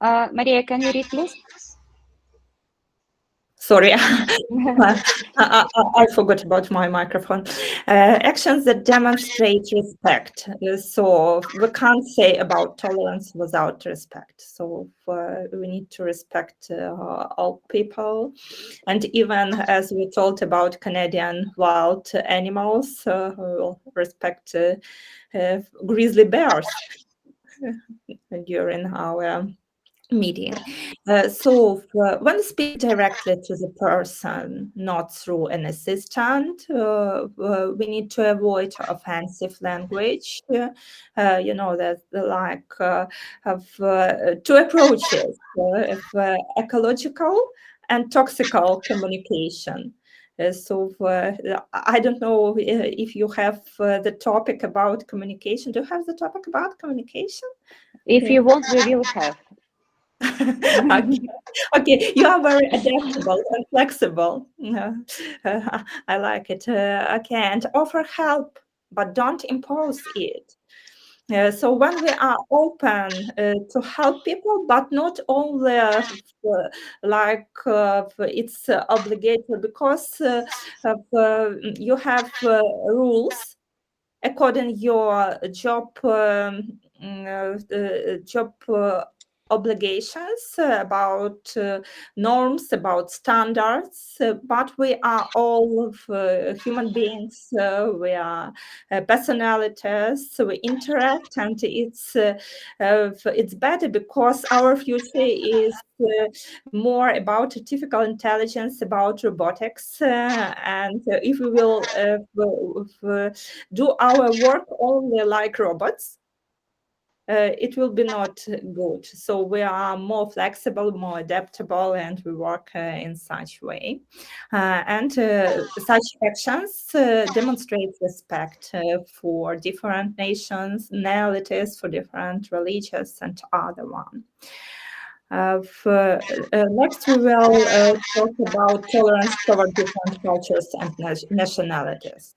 Maria, can you read, please? Sorry, I forgot about my microphone. Actions that demonstrate respect. So we can't say about tolerance without respect. So we need to respect all people. And even as we talked about Canadian wild animals, we'll respect grizzly bears during our meeting. So when we speak directly to the person, not through an assistant, we need to avoid offensive language. That have two approaches of ecological and toxical communication. I don't know if you have the topic about communication. Do you have the topic about communication? If you want, we will have. Okay, you are very adaptable and flexible. I like it. Okay, and offer help, but don't impose it. So when we are open to help people, but not only it's obligatory, because you have rules according your job obligations, about norms, about standards, but we are all human beings, we are personalities, we interact, and it's better because our future is more about artificial intelligence, about robotics, and if we will do our work only like robots, it will be not good. So we are more flexible, more adaptable, and we work in such way. And such actions demonstrate respect for different nationalities, for different religions and other one. Next, we will talk about tolerance toward different cultures and nationalities.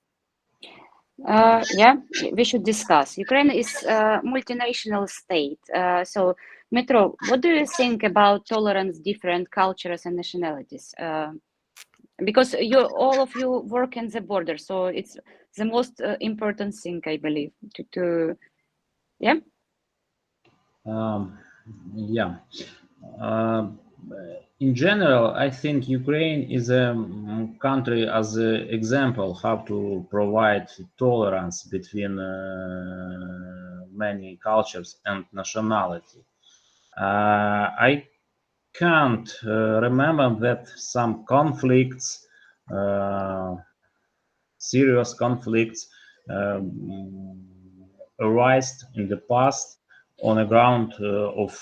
Yeah, we should discuss. Ukraine is a multinational state. So, Metro, what do you think about tolerance, different cultures and nationalities? Because all of you work in the border, so it's the most important thing, I believe. Yeah. Yeah. In general, I think Ukraine is a country as an example how to provide tolerance between many cultures and nationality. I can't remember that some conflicts, serious conflicts, arised in the past on the ground of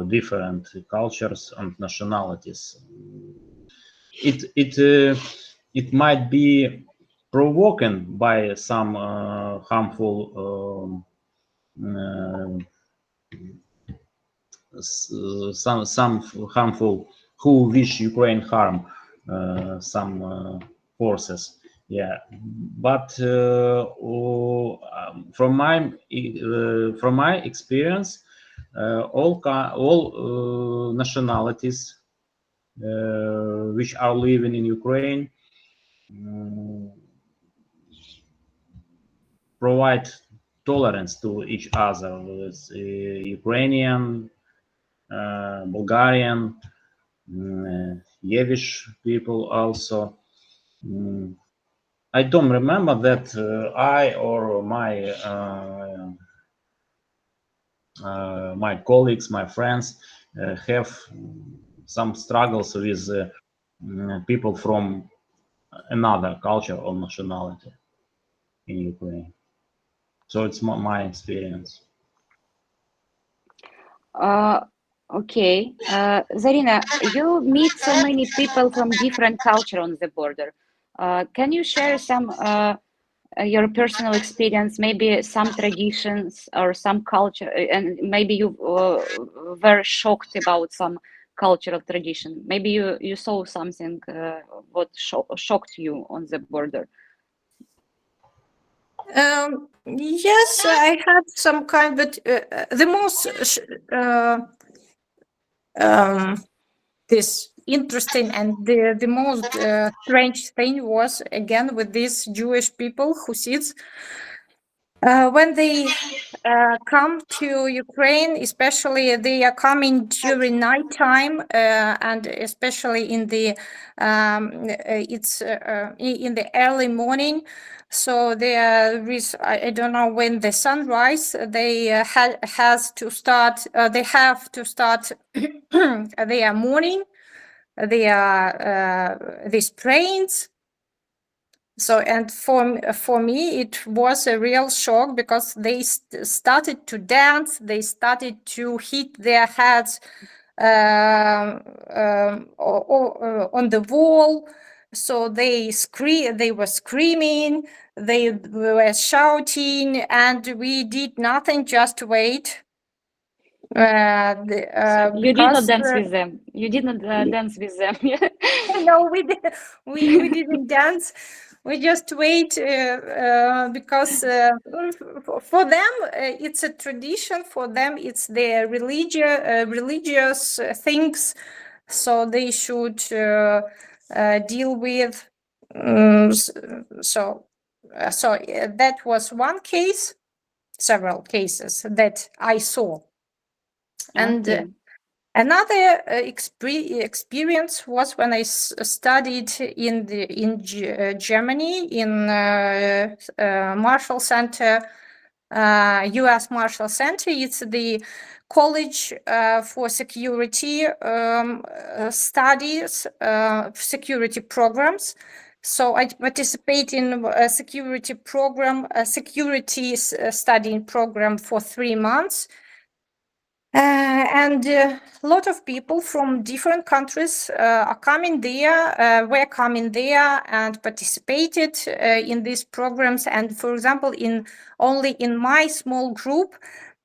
different cultures and nationalities. It might be provoked by some harmful some harmful who wish Ukraine harm, some forces. Yeah, but from my experience, all nationalities which are living in Ukraine provide tolerance to each other. With Ukrainian, Bulgarian, Yiddish people also. I don't remember that I or my colleagues, my friends have some struggles with people from another culture or nationality in Ukraine. So it's my experience. Okay, Zarina, you meet so many people from different culture on the border. Can you share some your personal experience, maybe some traditions or some culture, and maybe you were shocked about some cultural tradition? Maybe you saw something what shocked you on the border. Yes, I had some kind, but the most this interesting and the most strange thing was again with these Jewish people who sits When they come to Ukraine, especially they are coming during nighttime, and especially in the in the early morning. So there is, I don't know when the sunrise. They have to start their morning, these trains. So, and for me, it was a real shock because they started to dance, they started to hit their heads on the wall. So they were screaming, they were shouting, and we did nothing, just wait. You did not dance with them. You did not dance with them. No, we didn't dance. We just wait because for them it's a tradition. For them it's their religious things, so they should deal with. So that was one case, several cases that I saw, and. Okay. Another experience was when I studied in Germany in Marshall Center, U.S. Marshall Center. It's the College for Security Studies, security programs. So I participate in a security program, a security studying program for 3 months. And a lot of people from different countries were coming there and participated in these programs. And for example, only in my small group,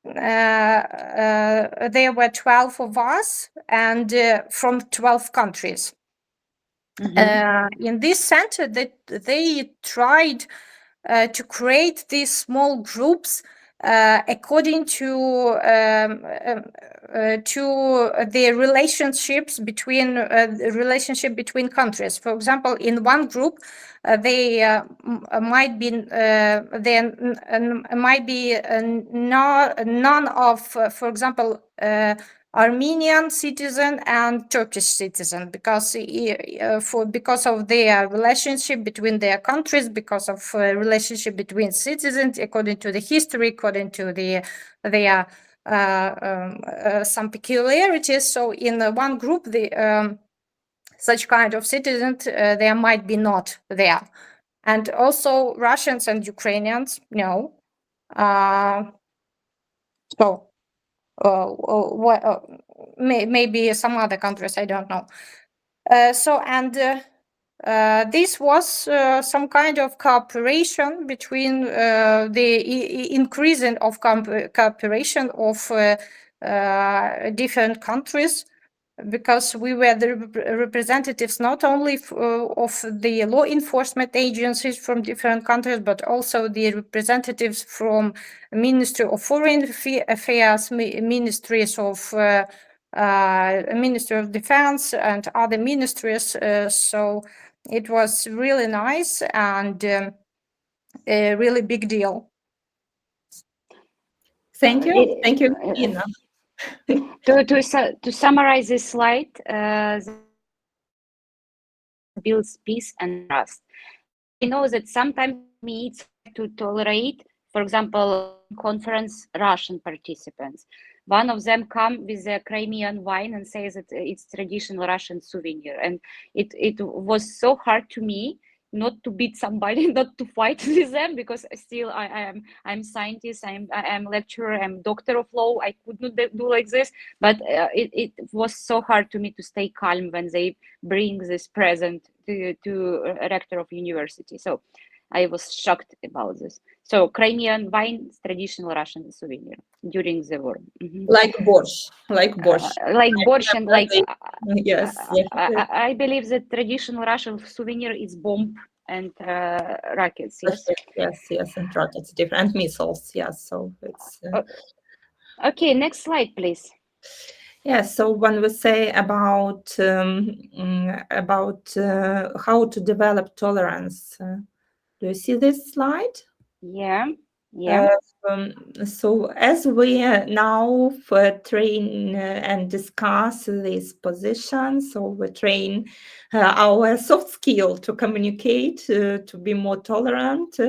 there were 12 of us, and from 12 countries. In this center, they tried to create these small groups according to the relationships between countries. For example, in one group, they might be none of, for example, Armenian citizen and Turkish citizen, because of their relationship between their countries, because of relationship between citizens, according to the history, according to their some peculiarities. So in one group, such kind of citizens there might be not there, and also Russians and Ukrainians, no. Maybe some other countries, I don't know. This was some kind of cooperation between the increasing of cooperation of different countries, because we were the representatives not only of the law enforcement agencies from different countries, but also the representatives from Ministry of Foreign Affairs, ministries of Ministry of Defense, and other ministries. So it was really nice and a really big deal. Thank you. Thank you, Ina. To summarize this slide, builds peace and trust. I know that sometimes it's to tolerate, for example, conference Russian participants. One of them come with a Crimean wine and says that it's traditional Russian souvenir, and it was so hard to me not to beat somebody, not to fight with them, because still I'm scientist, I'm lecturer, I'm doctor of law. I could not do like this, but it was so hard to me to stay calm when they bring this present to a rector of university. So I was shocked about this. So Crimean wine, traditional Russian souvenir during the war. Like borscht, like borscht, and like yes. I believe that traditional Russian souvenir is bomb and rockets. Yes, and rockets, different missiles. Yes, so it's. Okay, next slide, please. Yes, so when we say about how to develop tolerance, do you see this slide? Yeah. Yeah. So as we now train and discuss these positions, so we train our soft skill to communicate, to be more tolerant.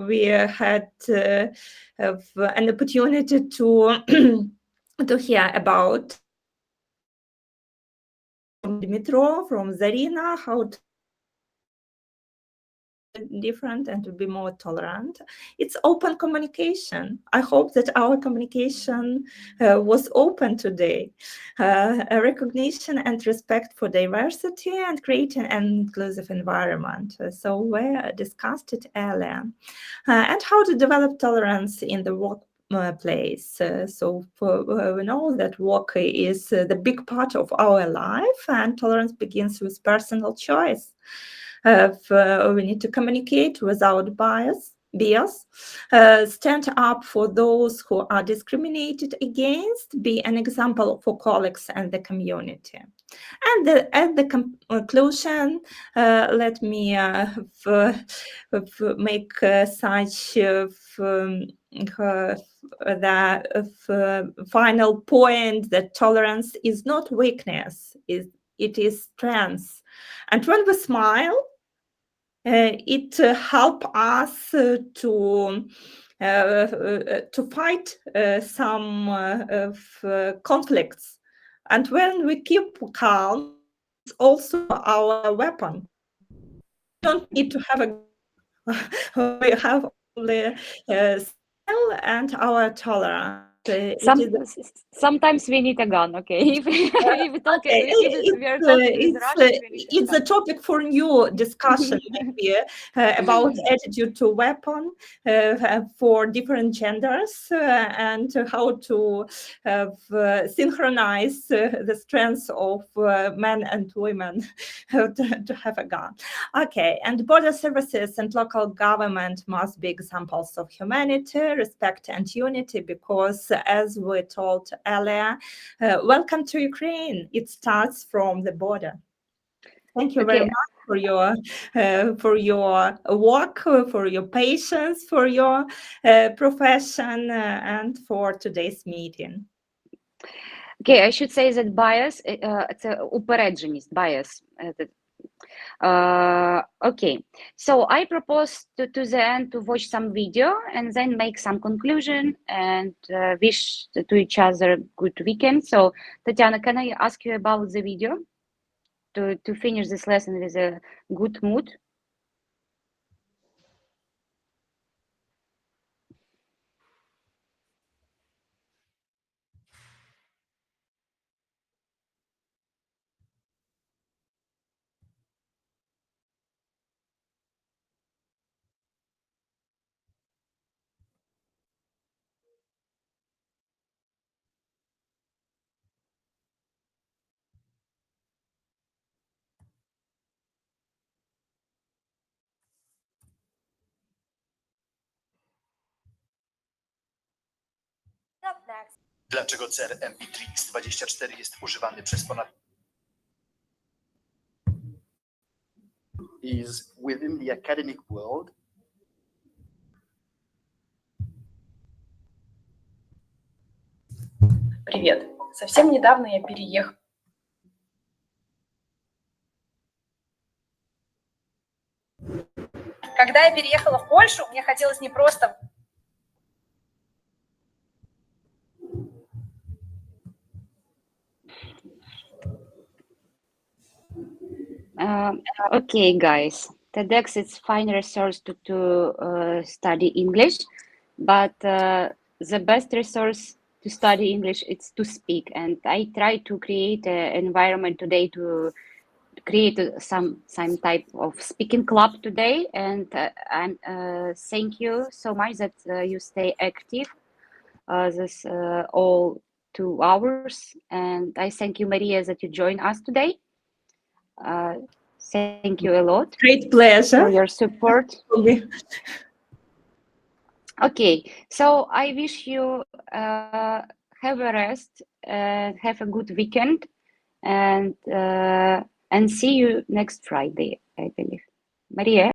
We had an opportunity to to hear about from Dmitro, from Zarina, how to different and to be more tolerant. It's open communication. I hope that our communication was open today. A recognition and respect for diversity and creating an inclusive environment. So we discussed it earlier. And how to develop tolerance in the workplace. We know that work is the big part of our life, and tolerance begins with personal choice. We need to communicate without bias, stand up for those who are discriminated against, be an example for colleagues and the community. And at the conclusion, let me make such the final point that tolerance is not weakness, it is strength. And when we smile, it helps us to fight some conflicts. And when we keep calm, it's also our weapon. We don't need to have we have only smile and our tolerance. Sometimes we need a gun, okay? If we are talking with Russians, it's a topic for new discussion, maybe, about attitude to weapon for different genders and how to synchronize the strengths of men and women to have a gun. Okay, and border services and local government must be examples of humanity, respect, and unity, because as we told earlier, welcome to Ukraine. It starts from the border. Thank you very much for your work, for your patience, for your profession, and for today's meeting. Okay, I should say that bias, це упередженість, bias. Okay, so I propose to the end to watch some video and then make some conclusion and wish to each other good weekend. So, Tatiana, can I ask you about the video to finish this lesson with a good mood? Dlaczego cer MP3X24 jest używany przez ponad is within the academic world Привет. Совсем недавно я переехал. Когда я переехала в Польшу, мне хотелось не просто Okay, guys, TEDx is fine resource to study English, but the best resource to study English is to speak. And I try to create an environment today to create some type of speaking club today. And I'm thank you so much that you stay active this all 2 hours. And I thank you, Maria, that you joined us today. Thank you a lot. Great pleasure for your support. Okay, so I wish you have a rest and have a good weekend, and see you next Friday, I believe. Maria.